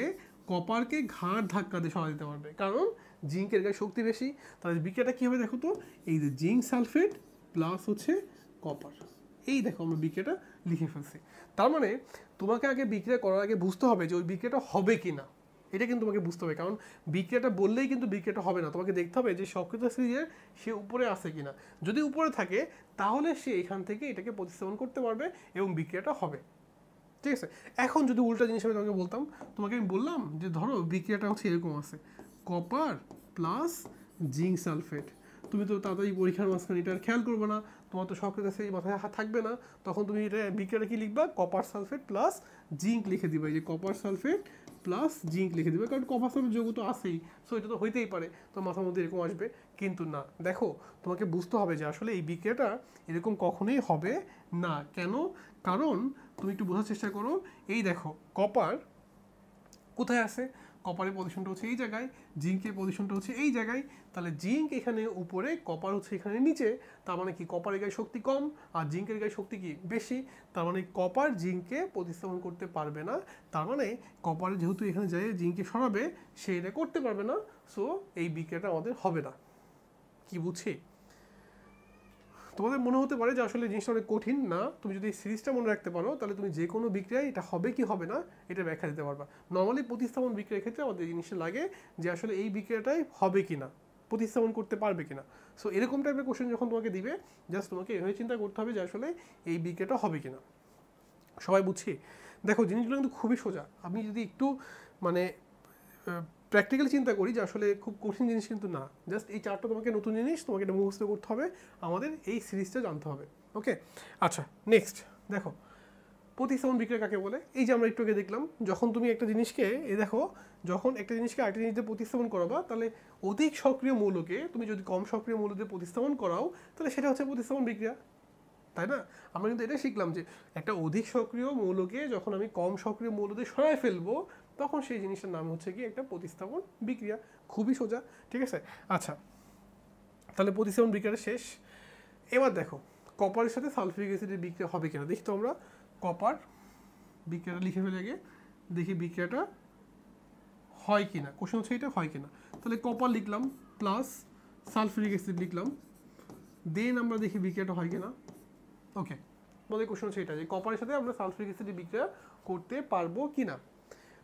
কপারকে ঘাড় ধাক্কা দিয়ে সরা দিতে পারবে, কারণ জিঙ্কের গায়ে শক্তি বেশি। তাহলে বিক্রিয়াটা কী হবে দেখো তো, এই যে জিঙ্ক সালফেট প্লাস হচ্ছে কপার, এই দেখো আমরা বিক্রিয়াটা লিখে ফেলছি। তার মানে তোমাকে আগে বিক্রিয়া করার আগে বুঝতে হবে যে ওই বিক্রিয়াটা হবে কি না, এটা কিন্তু তোমাকে বুঝতে হবে। কারণ বিক্রিয়াটা বললেই কিন্তু বিক্রিয়াটা হবে না, তোমাকে দেখতে হবে যে সক্রিয়তা সিরিজের সে উপরে আছে কিনা। যদি উপরে থাকে তাহলে সে এখান থেকে এটাকে প্রতিস্থাপন করতে পারবে এবং বিক্রিয়াটা হবে। ঠিক আছে, এখন যদি উল্টা জিনিস আমি তোমাকে বলতাম, তোমাকে আমি বললাম যে ধরো বিক্রিয়াটা হচ্ছে এরকম আছে, কপার প্লাস জিঙ্ক সালফেট। তুমি তো তাড়াতাড়ি পরীক্ষার মাঝখানে এটা আর খেয়াল করবে না, তোমার তো সক্রিয়তা সিরিজ মাথায় থাকবে না, তখন তুমি এটা বিক্রিয়াটা কি লিখবা, কপার সালফেট প্লাস জিঙ্ক লিখে দিবে, যে কপার সালফেট প্লাস জিঙ্ক লিখে দিবে, কারণ কপার সালফেট যৌগ তো আছেই, সো এটা তো হইতেই পারে, তো মাথার মধ্যে এরকম আসবে। কিন্তু না, দেখো তোমাকে বুঝতে হবে যে আসলে এই বিক্রিয়াটা এরকম কখনোই হবে না। কেন? কারণ তুমি একটু বোঝার চেষ্টা করো, এই দেখো কপার কোথায় আছে, কপারের পজিশনটা হচ্ছে এই জায়গায়, জিঙ্কের পজিশনটা হচ্ছে এই জায়গায়। তাহলে জিঙ্ক এখানে উপরে, কপার হচ্ছে এখানে নিচে। তার মানে কি কপারের গায়ে শক্তি কম আর জিঙ্কের গায়ে শক্তি কি বেশি। তার মানে কপার জিঙ্ককে প্রতিস্থাপন করতে পারবে না। তার মানে কপারে যেহেতু এখানে যায় জিঙ্ককে সরাবে, সে এটা করতে পারবে না। সো এই বিক্রিয়াটা আমাদের হবে না। কি বুঝছি? তোমাদের মনে হতে পারে যে আসলে জিনিসটা অনেক কঠিন। না, তুমি যদি এই সিরিজটা মনে রাখতে পারো তাহলে তুমি যে কোনো বিক্রিয়ায় এটা হবে কি হবে না এটা ব্যাখ্যা দিতে পারবা। নর্মালি প্রতিস্থাপন বিক্রিয়ার ক্ষেত্রে আমাদের জিনিসটা লাগে যে আসলে এই বিক্রিয়াটাই হবে কিনা, প্রতিস্থাপন করতে পারবে কিনা। সো এরকম টাইপের কোশ্চেন যখন তোমাকে দিবে, জাস্ট তোমাকে এভাবে চিন্তা করতে হবে যে আসলে এই বিক্রিয়াটা হবে কিনা। সবাই বুঝছি? দেখো জিনিসগুলো কিন্তু খুবই সোজা। আমি যদি একটু মানে প্র্যাকটিক্যালি চিন্তা করি যে আসলে খুব কঠিন জিনিস কিন্তু না, জাস্ট এই চারটা তোমাকে নতুন জিনিস তোমাকে এটা মুখস্থ করতে হবে, আমাদের এই সিরিজটা জানতে হবে। ওকে, আচ্ছা নেক্সট দেখো প্রতিস্থাপন বিক্রিয়া কাকে বলে। এই যে আমরা একটু আগে দেখলাম, যখন তুমি একটা জিনিসকে দেখো, যখন একটা জিনিসকে আরেকটা জিনিস দিয়ে প্রতিস্থাপন করাবা, তাহলে অধিক সক্রিয় মৌলকে তুমি যদি কম সক্রিয় মৌল দিয়ে প্রতিস্থাপন করাও, তাহলে সেটা হচ্ছে প্রতিস্থাপন বিক্রিয়া, তাই না? আমরা কিন্তু এটা শিখলাম যে একটা অধিক সক্রিয় মৌলকে যখন আমি কম সক্রিয় মৌল দিয়ে সরায় ফেলবো, তখন সেই জিনিসটার নাম হচ্ছে কি একটা প্রতিস্থাপন বিক্রিয়া। খুবই সোজা, ঠিক আছে? আচ্ছা, তাহলে প্রতিস্থাপন বিক্রিয়াটা শেষ। এবার দেখো কপারের সাথে সালফিউরিক অ্যাসিডের বিক্রিয়া হবে কিনা দেখি তো। আমরা কপার বিক্রিয়াটা লিখে ফেলে আগে, দেখি বিক্রিয়াটা হয় কিনা। কোশ্চেন হচ্ছে এটা হয় কিনা। তাহলে কপার লিখলাম প্লাস সালফিউরিক অ্যাসিড লিখলাম, দেন আমরা দেখি বিক্রিয়াটা হয় কিনা। ওকে, আমাদের কোশ্চেন হচ্ছে এটা যে কপারের সাথে আমরা সালফিউরিক অ্যাসিডের বিক্রিয়া করতে পারবো কিনা।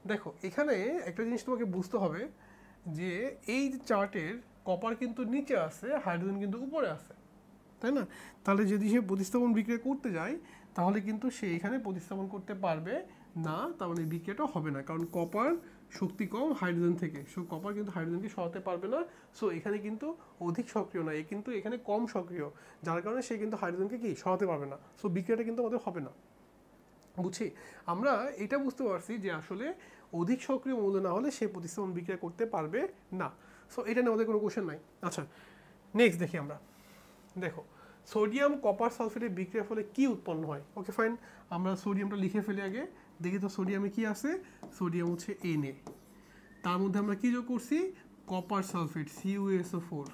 দেখো এখানে একটা জিনিস তোমাকে বুঝতে হবে যে এই চার্টের কপার কিন্তু নিচে আছে, হাইড্রোজেন কিন্তু উপরে আছে, তাই না? তাহলে যদি সে প্রতিস্থাপন বিক্রিয়া করতে যায় তাহলে কিন্তু সে এখানে প্রতিস্থাপন করতে পারবে না, তার মানে বিক্রিয়াটা হবে না, কারণ কপার শক্তি কম হাইড্রোজেন থেকে, সো কপার কিন্তু হাইড্রোজেনকে সরাতে পারবে না। সো এখানে কিন্তু অধিক সক্রিয় না, এ কিন্তু এখানে কম সক্রিয়, যার কারণে সে কিন্তু হাইড্রোজেনকে কি সরাতে পারবে না, সো বিক্রিয়াটা কিন্তু আমাদের হবে না। বুঝছি, আমরা এটা বুঝতে পারছি যে আসলে অধিক সক্রিয় মৌল না হলে সে প্রতিস্থাপন বিক্রিয়া করতে পারবে না। সো এটা নিয়ে আমাদের কোনো কোশ্চেন নাই। আচ্ছা নেক্সট দেখি আমরা। দেখো সোডিয়াম কপার সালফেটের বিক্রিয়ার ফলে কি উৎপন্ন হয়। ওকে ফাইন, আমরা সোডিয়ামটা লিখে ফেলি আগে। দেখি তো সোডিয়ামে কি আছে। সোডিয়াম হচ্ছে Na, তার মধ্যে আমরা কি যোগ করছি, কপার সালফেট CuSO4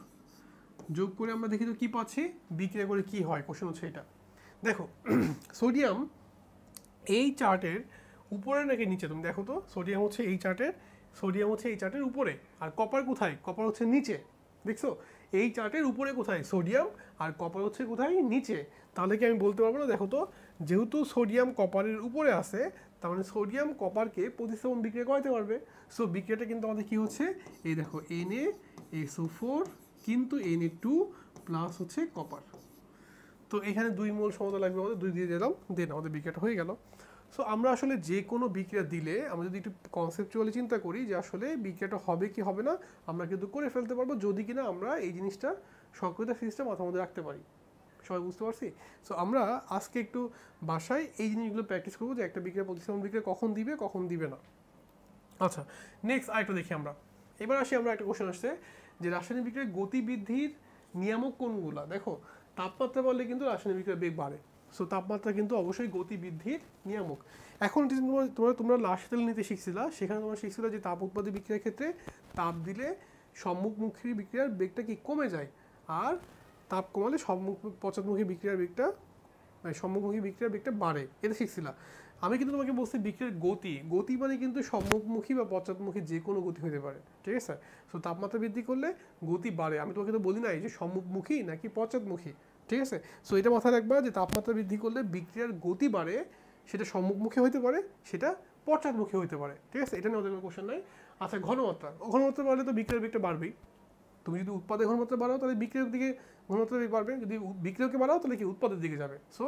যোগ করে আমরা দেখি তো কি পাচ্ছি, বিক্রিয়া করে কি হয়, কোশ্চেন হচ্ছে এটা। দেখো সোডিয়াম এই চার্টের উপরে নাকি নিচে, তুমি দেখো তো সোডিয়াম হচ্ছে এই চার্টের উপরে, আর কপার কোথায়, কপার হচ্ছে নিচে। দেখছো এই চার্টের উপরে কোথায় সোডিয়াম, আর কপার হচ্ছে কোথায় নিচে। তাহলে কি আমি বলতে পারবো না, দেখো তো যেহেতু সোডিয়াম কপারের উপরে আছে তার মানে সোডিয়াম কপারকে প্রতিস্থাপন বিক্রিয়া করাতে পারবে। সো বিক্রিয়াটা কিন্তু আমাদের কি হচ্ছে, এই দেখো NaSO4 কিন্তু Na2 প্লাস হচ্ছে কপার। তো এখানে 2 মোল সমতা লাগবে আমাদের, 2 দিয়ে দিলাম, দেন আমাদের বিক্রিয়াটা হয়ে গেল। সো আমরা আসলে যে কোনো বিক্রিয়া দিলে আমরা যদি একটু কনসেপচুয়ালি চিন্তা করি যে আসলে বিক্রিয়াটা হবে কি হবে না, আমরা কিন্তু করে ফেলতে পারবো যদি কিনা আমরা এই জিনিসটা সক্রিয়তা সিস্টেম মাথার মধ্যে রাখতে পারি। সবাই বুঝতে পারছি? সো আমরা আজকে একটু বাসায় এই জিনিসগুলো প্র্যাকটিস করবো যে একটা বিক্রিয়া প্রতিস্থাপন বিক্রিয়া কখন দিবে কখন দিবে না। আচ্ছা নেক্সট আরেকটা দেখি আমরা। এবার আসি আমরা, একটা কোশ্চেন আসছে যে রাসায়নিক বিক্রিয়ার গতিবৃদ্ধির নিয়ামক কোনগুলা। দেখো তাপমাত্রা বাড়লে কিন্তু রাসায়নিক বিক্রিয়ার বেগ বাড়ে, সো তাপমাত্রা কিন্তু অবশ্যই গতিবৃদ্ধির নিয়ামক। এখন তোমরা লাস্ট তেল নিতে শিখছিলা, সেখানে তোমরা শিখছিলা যে তাপ উৎপাদী বিক্রিয়ার ক্ষেত্রে তাপ দিলে সম্মুখমুখী বিক্রিয়ার বেগটা কি কমে যায়, আর তাপ কমালে পশ্চাৎমুখী বিক্রিয়ার বেগটা, সম্মুখমুখী বিক্রিয়ার বেগটা বাড়ে, এটা শিখছিলা। আমি কিন্তু তোমাকে বলছি বিক্রিয়ার গতি মানে কিন্তু সম্মুখমুখী বা পশ্চাৎমুখী যে কোনো গতি হতে পারে, ঠিক আছে? সো তাপমাত্রা বৃদ্ধি করলে গতি বাড়ে, আমি তোমাকে তো বলি নাই যে সম্মুখমুখী নাকি পশ্চাৎমুখী, ঠিক আছে? সো এটা মাথায় রাখবা যে তাপমাত্রা বৃদ্ধি করলে বিক্রিয়ার গতি বাড়ে, সেটা সম্মুখমুখী হতে পারে, সেটা পশ্চাৎমুখী হতে পারে, ঠিক আছে? এটা নিয়ে ওদের কোনো কোশ্চেন নাই। আচ্ছা ঘনমাত্রা বাড়লে তো বিক্রিয়ার বেগটা বাড়বেই। তুমি যদি উৎপাদের ঘনমাত্রা বাড়াও তাহলে বিক্রিয়ার দিকে ঘনমাত্রা বেগ বাড়বে, যদি বিক্রিয়াকে বাড়াও তাহলে কি উৎপাদের দিকে যাবে। সো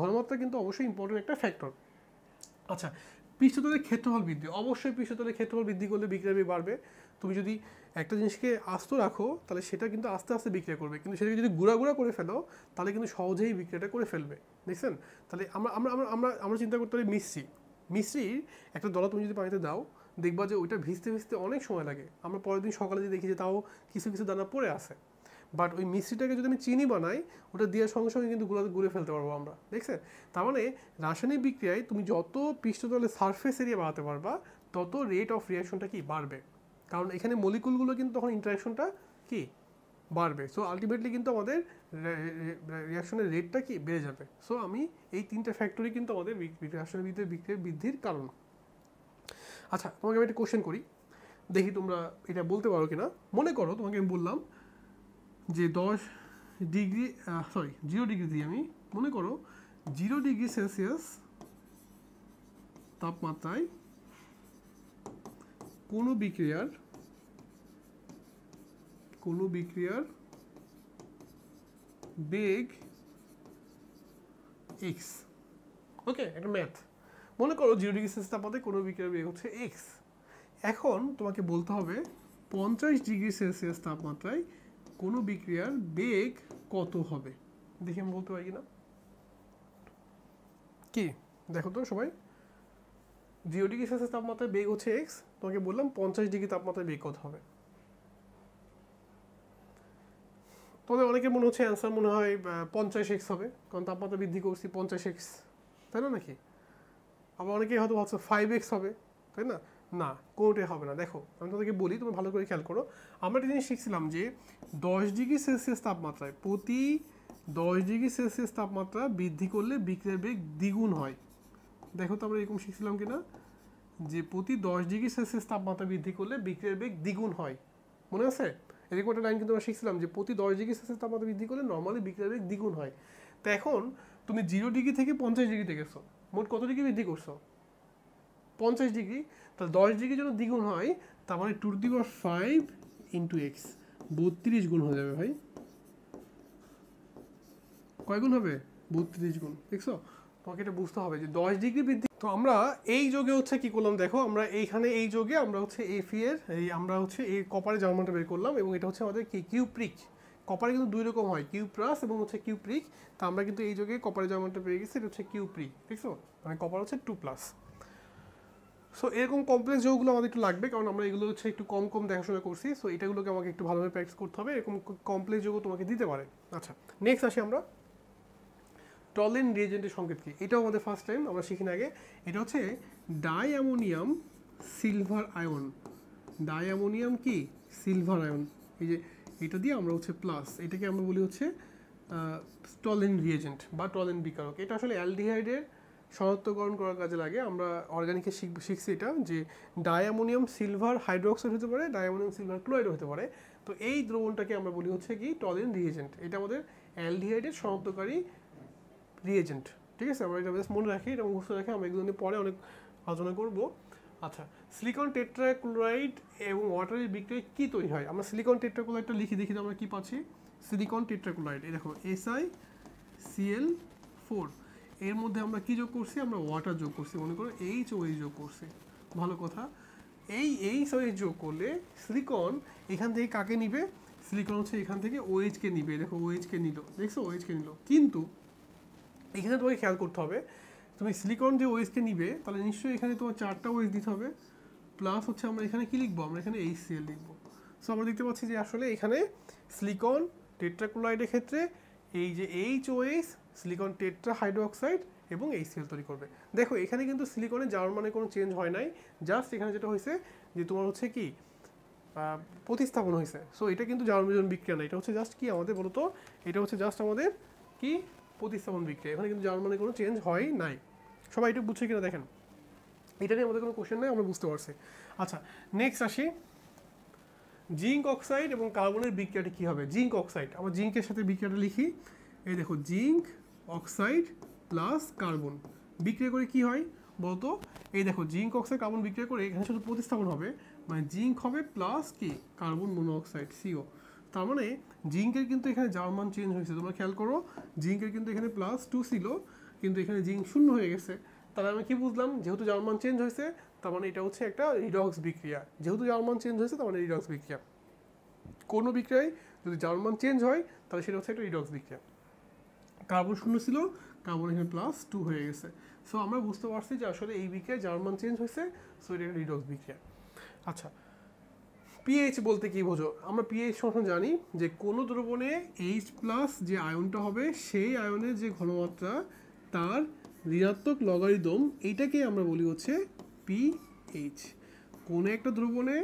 ঘনমাত্রা কিন্তু অবশ্যই ইম্পর্টেন্ট একটা ফ্যাক্টর। আচ্ছা পৃষ্ঠতলের ক্ষেত্রফল বৃদ্ধি, অবশ্যই পৃষ্ঠতলের ক্ষেত্রফল বৃদ্ধি করলে বিক্রিয়া বেগ বাড়বে। তুমি যদি একটা জিনিসকে আস্ত রাখো তাহলে সেটা কিন্তু আস্তে আস্তে বিক্রিয়া করবে, কিন্তু সেটাকে যদি গুঁড়া করে ফেলো তাহলে কিন্তু সহজেই বিক্রিয়াটা করে ফেলবে। দেখছেন? তাহলে আমরা আমরা আমরা আমরা আমরা চিন্তা করতে পারি মিশ্রির একটা দলা তুমি যদি পানিতে দাও দেখবা যে ওইটা ভিজতে ভিজতে অনেক সময় লাগে, আমরা পরের দিন সকালে যদি দেখি যে তাও কিছু কিছু দানা পড়ে আছে। বাট ওই মিশ্রিটাকে যদি আমি চিনি বানাই ওটা দেওয়ার সঙ্গে সঙ্গে কিন্তু গুঁড়ে ফেলতে পারবো আমরা, দেখছেন? তার মানে রাসায়নিক বিক্রিয়ায় তুমি যত পৃষ্ঠতলের সারফেস এরিয়া বাড়াতে পারবা তত রেট অফ রিয়াকশনটা কি বাড়বে, কারণ এখানে মলিকুলগুলো কিন্তু তখন ইন্টারাকশনটা কি বাড়বে। সো আলটিমেটলি কিন্তু আমাদের রিয়াকশনের রেটটা কি বেড়ে যাবে। সো আমি এই 3টা ফ্যাক্টরি কিন্তু আমাদের রাসায়নিক বিক্রিয়ার বৃদ্ধির কারণ। আচ্ছা তোমাকে আমি একটা কোশ্চেন করি, দেখি তোমরা এটা বলতে পারো কিনা। মনে করো তোমাকে আমি বললাম যে 0 ডিগ্রি দিয়ে আমি মনে করো 0 ডিগ্রি সেলসিয়াস তাপমাত্রায় কোনো বিক্রিয়ার বেগ x। ওকে, একটা ম্যাথ। মনে করো 0 ডিগ্রি সেলসিয়াস তাপমাত্রায় কোনো বিক্রিয়ার বেগ হচ্ছে x। এখন তোমাকে বলতে হবে 50 ডিগ্রি সেলসিয়াস তাপমাত্রায় কোনো বিক্রিয়ার বেগ কত হবে। দেখি আমি বলতে পারি কিনা, কি দেখো তো সবাই। 0 ডিগ্রি সেলসিয়াস তাপমাত্রায় বেগ হচ্ছে x, তোমাকে বললাম 50 ডিগ্রি তাপমাত্রায় বেগ কত হবে। তোমাদের অনেকের মনে হচ্ছে অ্যান্সার মনে হয় 50x হবে, কারণ তাপমাত্রা বৃদ্ধি করছি 50x, তাই না নাকি? আবার অনেকেই হয়তো ভাবছে 5x হবে, তাই না? না, কোনোটাই হবে না। দেখো আমি তোমাদেরকে বলি, তুমি ভালো করে খেয়াল করো। আমরা একটা জিনিস শিখছিলাম যে 10 ডিগ্রি সেলসিয়াস তাপমাত্রায় প্রতি 10 ডিগ্রি সেলসিয়াস তাপমাত্রা বৃদ্ধি করলে বিক্রিয়ার বেগ দ্বিগুণ হয়। দেখো তো আমরা এরকম শিখছিলাম কিনা, যে প্রতি 10 ডিগ্রি সেলসিয়াস তাপমাত্রা বৃদ্ধি করলে বিক্রিয়ার বেগ দ্বিগুণ হয়, মনে আছে? এরকম একটা লাইন কিন্তু আমরা শিখছিলাম যে প্রতি 10 ডিগ্রি সেলসিয়াস তাপমাত্রা বৃদ্ধি করলে নর্মালি বিক্রিয়ার বেগ দ্বিগুণ হয়। তো এখন তুমি 0 ডিগ্রি থেকে 50 ডিগ্রিতে গেছো, মোট কত ডিগ্রি বৃদ্ধি করছো? 50 ডিগ্রি, তাহলে 10 ডিগ্রি যখন দ্বিগুণ হয় তার মানে 2^5 ইন্টু এক্স, 32 গুণ হয়ে যাবে ভাই। কয় গুণ হবে? 32 গুণ। দেখছো, তোমাকে এটা বুঝতে হবে যে 10 ডিগ্রি বৃদ্ধি। তো আমরা এই যোগে হচ্ছে কি করলাম দেখো, আমরা এইখানে এই যোগে আমরা হচ্ছে এফি এর আমরা হচ্ছে এই কপারের জার্মানটা বের করলাম, এবং এটা হচ্ছে আমাদের কি কিউপ্রিক। কপারে কিন্তু দুই রকম হয়, কিউপ্রাস এবং হচ্ছে কিউপ্রিক। তো আমরা কিন্তু এই যোগে কপারের জার্মানটা পেয়ে গেছি, এটা হচ্ছে কিউপ্রিক। দেখছো, মানে কপার হচ্ছে 2+। সো এরকম কমপ্লেক্স যোগগুলো আমাদের একটু লাগবে, কারণ আমরা এগুলো হচ্ছে একটু কম কম দেখাশোনা করছি। সো এটাগুলোকে আমাকে একটু ভালোভাবে প্র্যাকটিস করতে হবে, এরকম কমপ্লেক্স যোগও তোমাকে দিতে পারে। আচ্ছা, নেক্সট আসি আমরা টলেন রিয়েজেন্টের সংকেত কি, এটাও আমাদের ফার্স্ট টাইম আমরা শিখি না আগে। এটা হচ্ছে ডাইঅ্যামোনিয়াম সিলভার আয়ন। ডাইঅ্যামোনিয়াম কি? Silver ion. এই যে এটা দিয়ে আমরা হচ্ছে প্লাস, এটাকে আমরা বলি হচ্ছে টলেন রিয়েজেন্ট বা টলেন বিকারক। এটা আসলে অ্যালডিহাইডের শনাক্তকরণ করার কাজে লাগে। আমরা অর্গানিকে শিখছি এটা, যে ডাইঅ্যামোনিয়াম সিলভার হাইড্রোক্সাইড হতে পারে, ডাইঅ্যামোনিয়াম সিলভার ক্লোরাইড হতে পারে। তো এই দ্রবণটাকে আমরা বলি হচ্ছে কি টলেন রিয়েজেন্ট। এটা আমাদের অ্যালডিহাইডের শনাক্তকারী রিয়েজেন্ট। ঠিক আছে, আমরা এটা বেশ মনে রাখি, এটা মুখস্থ রাখি, আমরা এগুলো নিয়ে পরে অনেক আলোচনা করব। আচ্ছা, সিলিকন টেট্রাক্লোরাইড এবং ওয়াটারের বিক্রিয়ায় কি তৈরি হয়? আমরা সিলিকন টেট্রাক্লোরাইডটা লিখি, দেখি আমরা কি পাচ্ছি। সিলিকন টেট্রাক্লোরাইড, এই দেখো SiCl4, এর মধ্যে আমরা কি যোগ করছি? আমরা ওয়াটার যোগ করছি, মনে করো HOH যোগ করছি। ভালো কথা, এই HOH যোগ করলে সিলিকন এখান থেকে কাকে নিবে? সিলিকন হচ্ছে এখান থেকে OH কে নিবে। দেখো OH কে নিল, দেখছো OH কে নিল। কিন্তু এখানে তোমাকে খেয়াল করতে হবে, তুমি সিলিকন যে OH কে নিবে তাহলে নিশ্চয়ই এখানে তোমার 4টা OH দিতে হবে, প্লাস হচ্ছে আমরা এখানে কি লিখবো? আমরা এখানে HCl লিখবো। সো আমরা দেখতে পাচ্ছি যে আসলে এখানে সিলিকন টেট্রাক্লোরাইডের ক্ষেত্রে এই যে HOH সিলিকন টেট্রা হাইড্রোক্সাইড এবং HCl তৈরি করবে। দেখো এখানে কিন্তু সিলিকনের জার্মানে কোনো চেঞ্জ হয় নাই, জাস্ট এখানে যেটা হয়েছে যে তোমার হচ্ছে কি প্রতিস্থাপন হয়েছে। সো এটা কিন্তু জার্মান বিক্রিয়া না, এটা হচ্ছে জাস্ট কি আমাদের বলতো, এটা হচ্ছে জাস্ট আমাদের কি প্রতিস্থাপন বিক্রিয়া। এখানে কিন্তু জার্মানে কোনো চেঞ্জ হয় নাই। সবাই একটু বুঝছে কিনা দেখেন, এটা নিয়ে আমাদের কোনো কোশ্চেন নাই, আমরা বুঝতে পারছি। আচ্ছা, নেক্সট আসি জিঙ্ক অক্সাইড এবং কার্বনের বিক্রিয়াটি কী হবে? জিঙ্ক অক্সাইড, আমরা জিঙ্কের সাথে বিক্রিয়াটা লিখি। এই দেখো জিঙ্ক অক্সাইড প্লাস কার্বন বিক্রিয়া করে কি হয় বলতো? এই দেখো জিঙ্ক অক্সাইড কার্বন বিক্রিয়া করে এখানে শুধু প্রতিস্থাপন হবে, মানে জিঙ্ক হবে প্লাস কি কার্বন মনোঅক্সাইড CO। তার মানে জিঙ্কের কিন্তু এখানে জার্মান চেঞ্জ হয়েছে, তোমরা খেয়াল করো, জিঙ্কের কিন্তু এখানে +2 ছিল, কিন্তু এখানে জিঙ্ক 0 হয়ে গেছে। তাহলে আমি কি বুঝলাম? যেহেতু জার্মান চেঞ্জ হয়েছে তার মানে এটা হচ্ছে একটা রিডক্স বিক্রিয়া। যেহেতু জার্মান চেঞ্জ হয়েছে তার মানে রিডক্স বিক্রিয়া। কোনো বিক্রিয়ায় যদি জার্মান চেঞ্জ হয় তাহলে সেটা হচ্ছে একটা রিডক্স বিক্রিয়া। কার্বন 0 ছিল, কার্বন এখানে +2 হয়ে গেছে। সো আমরা বুঝতে পারছি যে আসলে এই বিক্রিয়ায় জার্মান চেঞ্জ হয়েছে, সো এটা একটা রিডক্স বিক্রিয়া। আচ্ছা, পিএইচ বলতে কি বোঝো? আমরা পিএইচ সংখ্যা জানি যে কোনো দ্রবণে H+ যে আয়নটা হবে সেই আয়নের যে ঘনমাত্রা তার ঋণাত্মক লগারিদম, এইটাকে আমরা বলি হচ্ছে পিএইচ। কোনো একটা দ্রবণে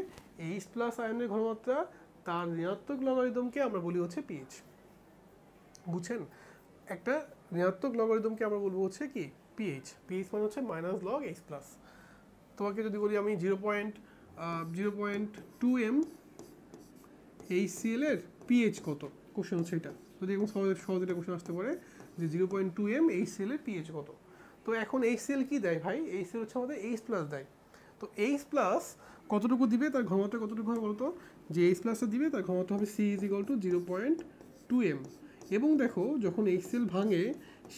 H+ আয়নের ঘনমাত্রা তার ঋণাত্মক লগারিদমকে আমরা বলি হচ্ছে পিএইচ। বুঝছেন? একটা ঋণাত্মক লগারিদমকে আমরা বলবো হচ্ছে কি পিএইচ। পিএইচ মানে হচ্ছে -log H+। তোমাকে যদি বলি আমি 0.2m HCl এর পিএইচ কত, কোশ্চেন হচ্ছে এটা। যদি এরকম সহজ একটা কোশ্চেন আসতে পারে যে 0.2m HCl এর পিএইচ কত। তো এখন HCl কি দেয় ভাই? HCl হচ্ছে আমাদের H+ দেয়। তো H+ কতটুকু দিবে, তার ঘনমাত্রা কতটুকু হবে বলতো? যে H+ দিবে তার ঘনমাত্রা হবে C = 0.2m। এবং দেখো যখন HCl ভাঙে,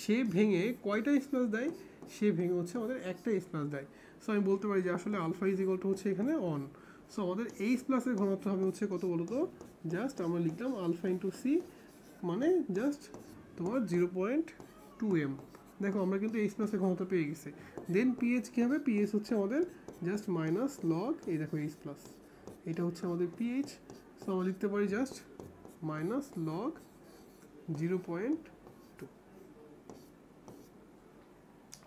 সে ভেঙে কয়টা H+ দেয়? সে ভেঙে হচ্ছে আমাদের একটা H+ দেয়। সো আমি বলতে পারি যে আসলে আলফা = হচ্ছে এখানে 1। সো আমাদের H+ এর ঘনত্ব হবে হচ্ছে কত বলতো? জাস্ট আমরা লিখলাম আলফা ইন্টু C, মানে জাস্ট তোমার 0.2m। দেখো আমরা কিন্তু H+ এর ঘনত্ব পেয়ে গেছি। দেন পিএইচ কী হবে? পিএইচ হচ্ছে আমাদের জাস্ট -log, এই দেখো H+, এটা হচ্ছে আমাদের পিএইচ। সো আমরা লিখতে পারি জাস্ট -log 0.2।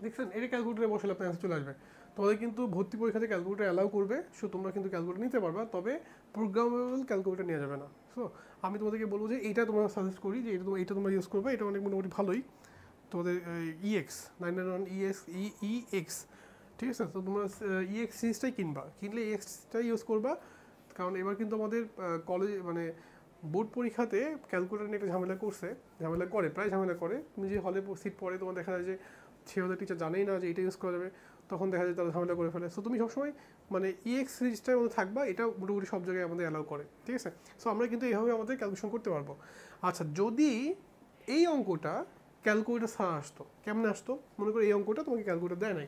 দেখছেন, এটা ক্যালকুলেটারে বসালে আপনার অ্যান্সার চলে আসবে। তোমাদের কিন্তু ভর্তি পরীক্ষাতে ক্যালকুলেটার অ্যালাউ করবে, সো তোমরা কিন্তু ক্যালকুলেটার নিতে পারবা, তবে প্রোগ্রামেবল ক্যালকুলেটার নেওয়া যাবে না। সো আমি তোমাদেরকে বলবো যে এইটা তোমরা সাজেস্ট করি যে এটা তোমরা ইউজ করবে, এটা অনেক মোটামুটি ভালোই। তোমাদের EX 991EX, ঠিক আছে? তো তোমরা EX সিরিজটাই কিনলে EXটাই ইউজ করবা, কারণ এবার কিন্তু আমাদের কলেজ মানে বোর্ড পরীক্ষাতে ক্যালকুলেটার নিয়ে একটা ঝামেলা করে। তুমি যে হলে সিট পড়ে তোমার দেখা যায় যে সে ওদের টিচার জানেই না যে এটা ইউজ করা যাবে। তখন দেখা যায় তারা ঝামেলা করে ফেলে। সো তুমি সবসময় মানে EX রেজিস্টারের মধ্যে থাকবা, এটা মোটামুটি সব জায়গায় আমাদের অ্যালাউ করে, ঠিক আছে। সো আমরা কিন্তু এইভাবে আমাদের ক্যালকুলেশন করতে পারবো। আচ্ছা, যদি এই অঙ্কটা ক্যালকুলেটার ছাড়া আসতো, কেমনে আসতো? মনে করো এই অঙ্কটা তোমাকে ক্যালকুলেটার দেয় নাই,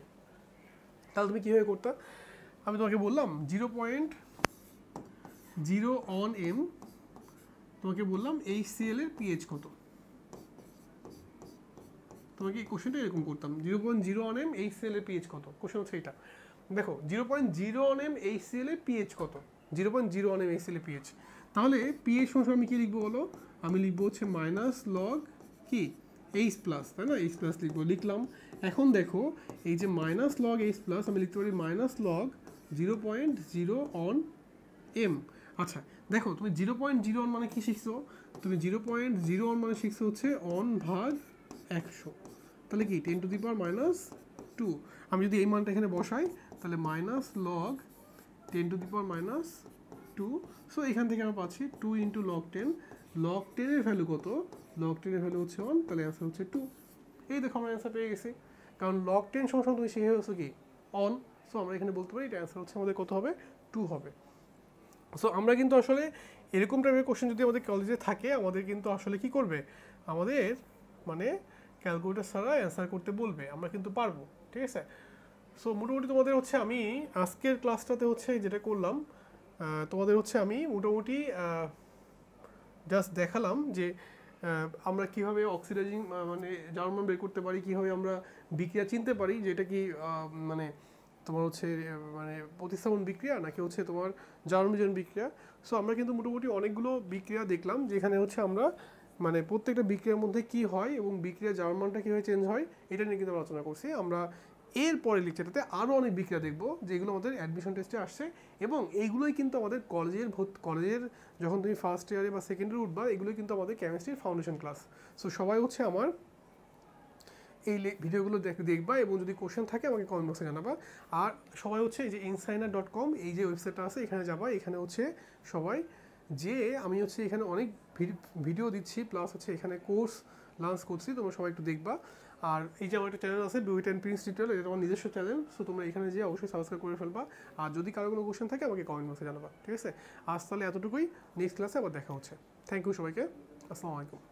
তাহলে তুমি কীভাবে করতে? আমি তোমাকে বললাম 0.01 m, তোমাকে বললাম HCl এর পিএইচ কত। তোমাকে এই কোশ্চেনটা এরকম করতাম, 0.01 m HCl এর পিএইচ কত, কোশ্চেন হচ্ছে এটা। দেখো 0.01 m HCl এর পিএইচ কত, 0.01 m HCl এর পিএইচ। তাহলে পিএইচ সমান আমি কি লিখবো বলো? আমি লিখবো হচ্ছে মাইনাস লগ কি H প্লাস, তাই না? H প্লাস লিখলাম। এখন দেখো এই যে মাইনাস লগ H প্লাস আমি লিখতে পারি মাইনাস লগ 0.01 m। আচ্ছা দেখো, তুমি 0.01 মানে কি শিখছো? তুমি 0.01 মানে শিখছো হচ্ছে অন ভাগ 100, তাহলে কি 10 টু দি পাওয়ার মাইনাস 2। আমি যদি এই মানটা এখানে বসাই তাহলে minus log 10 to the power minus 2। So এখান থেকে আমরা পাচ্ছি 2 ইন্টু লগ 10। লগ 10 এর ভ্যালু কত? লগ 10 এর ভ্যালু হচ্ছে 1, তাহলে অ্যান্সার হচ্ছে 2। এই দেখো আমরা অ্যান্সার পেয়ে গেছি, কারণ লগ 10 সমান তুমি শিখে গেছো কি অন। সো আমরা এখানে বলতে পারি এটা অ্যান্সার হচ্ছে আমাদের কত হবে? 2 হবে। সো আমরা কিন্তু আসলে এরকম টাইপের কোশ্চেন যদি আমাদের কলেজে থাকে, আমাদের কিন্তু আসলে কি করবে, আমাদের মানে ক্যালকুলেটর ছাড়া অ্যান্সার করতে বলবে, আমরা কিন্তু পারবো, ঠিক আছে। সো মোটামুটি তোমাদের হচ্ছে আমি আজকের ক্লাসটাতে হচ্ছে যেটা করলাম, তোমাদের হচ্ছে আমি মোটামুটি জাস্ট দেখালাম যে আমরা কিভাবে অক্সিডাইজিং মানে জার্মান বের করতে পারি, কিভাবে আমরা বিক্রিয়া চিনতে পারি যেটা কি মানে তোমার হচ্ছে মানে প্রতিস্থাপন বিক্রিয়া নাকি হচ্ছে তোমার জার্মান বিক্রিয়া। সো আমরা কিন্তু মোটামুটি অনেকগুলো বিক্রিয়া দেখলাম, যেখানে হচ্ছে আমরা মানে প্রত্যেকটা বিক্রিয়ার মধ্যে কি হয় এবং বিক্রিয়া জার্মানটা কীভাবে চেঞ্জ হয় এটা নিয়ে কিন্তু আলোচনা করছি। আমরা এর পরের লেকচারটাতে আরও অনেক বিক্রিয়া দেখবো যেগুলো আমাদের অ্যাডমিশন টেস্টে আসছে, এবং এইগুলোই কিন্তু আমাদের কলেজের যখন তুমি ফার্স্ট ইয়ারে বা সেকেন্ড ইয়ারে উঠবা, এগুলোই কিন্তু আমাদের কেমিস্ট্রির ফাউন্ডেশন ক্লাস। সো সবাই হচ্ছে আমার এই ভিডিওগুলো দেখবা, এবং যদি কোশ্চেন থাকে আমাকে কমেন্ট বক্সে জানাবা। আর সবাই হচ্ছে এই যে insigner.com এই যে ওয়েবসাইটটা আছে এখানে যাবা, এখানে হচ্ছে সবাই যে আমি হচ্ছে এখানে অনেক ভিডিও দিচ্ছি, প্লাস হচ্ছে এখানে কোর্স লঞ্চ করছি, তোমরা সবাই একটু দেখবা। আর এই যে আমার একটা চ্যানেল আছে do it and Prince tutorial, এটা আমার নিজস্ব চ্যানেল। সো তোমরা এখানে যেয়ে অবশ্যই সাবস্ক্রাইব করে ফেলবা, আর যদি কারো কোনো কোশ্চেন থাকে আমাকে কমেন্ট বক্সে জানাবা, ঠিক আছে। আজ তাহলে এতটুকুই, নেক্সট ক্লাসে আবার দেখা হচ্ছে। থ্যাংক ইউ সবাইকে, আসসালামু আলাইকুম।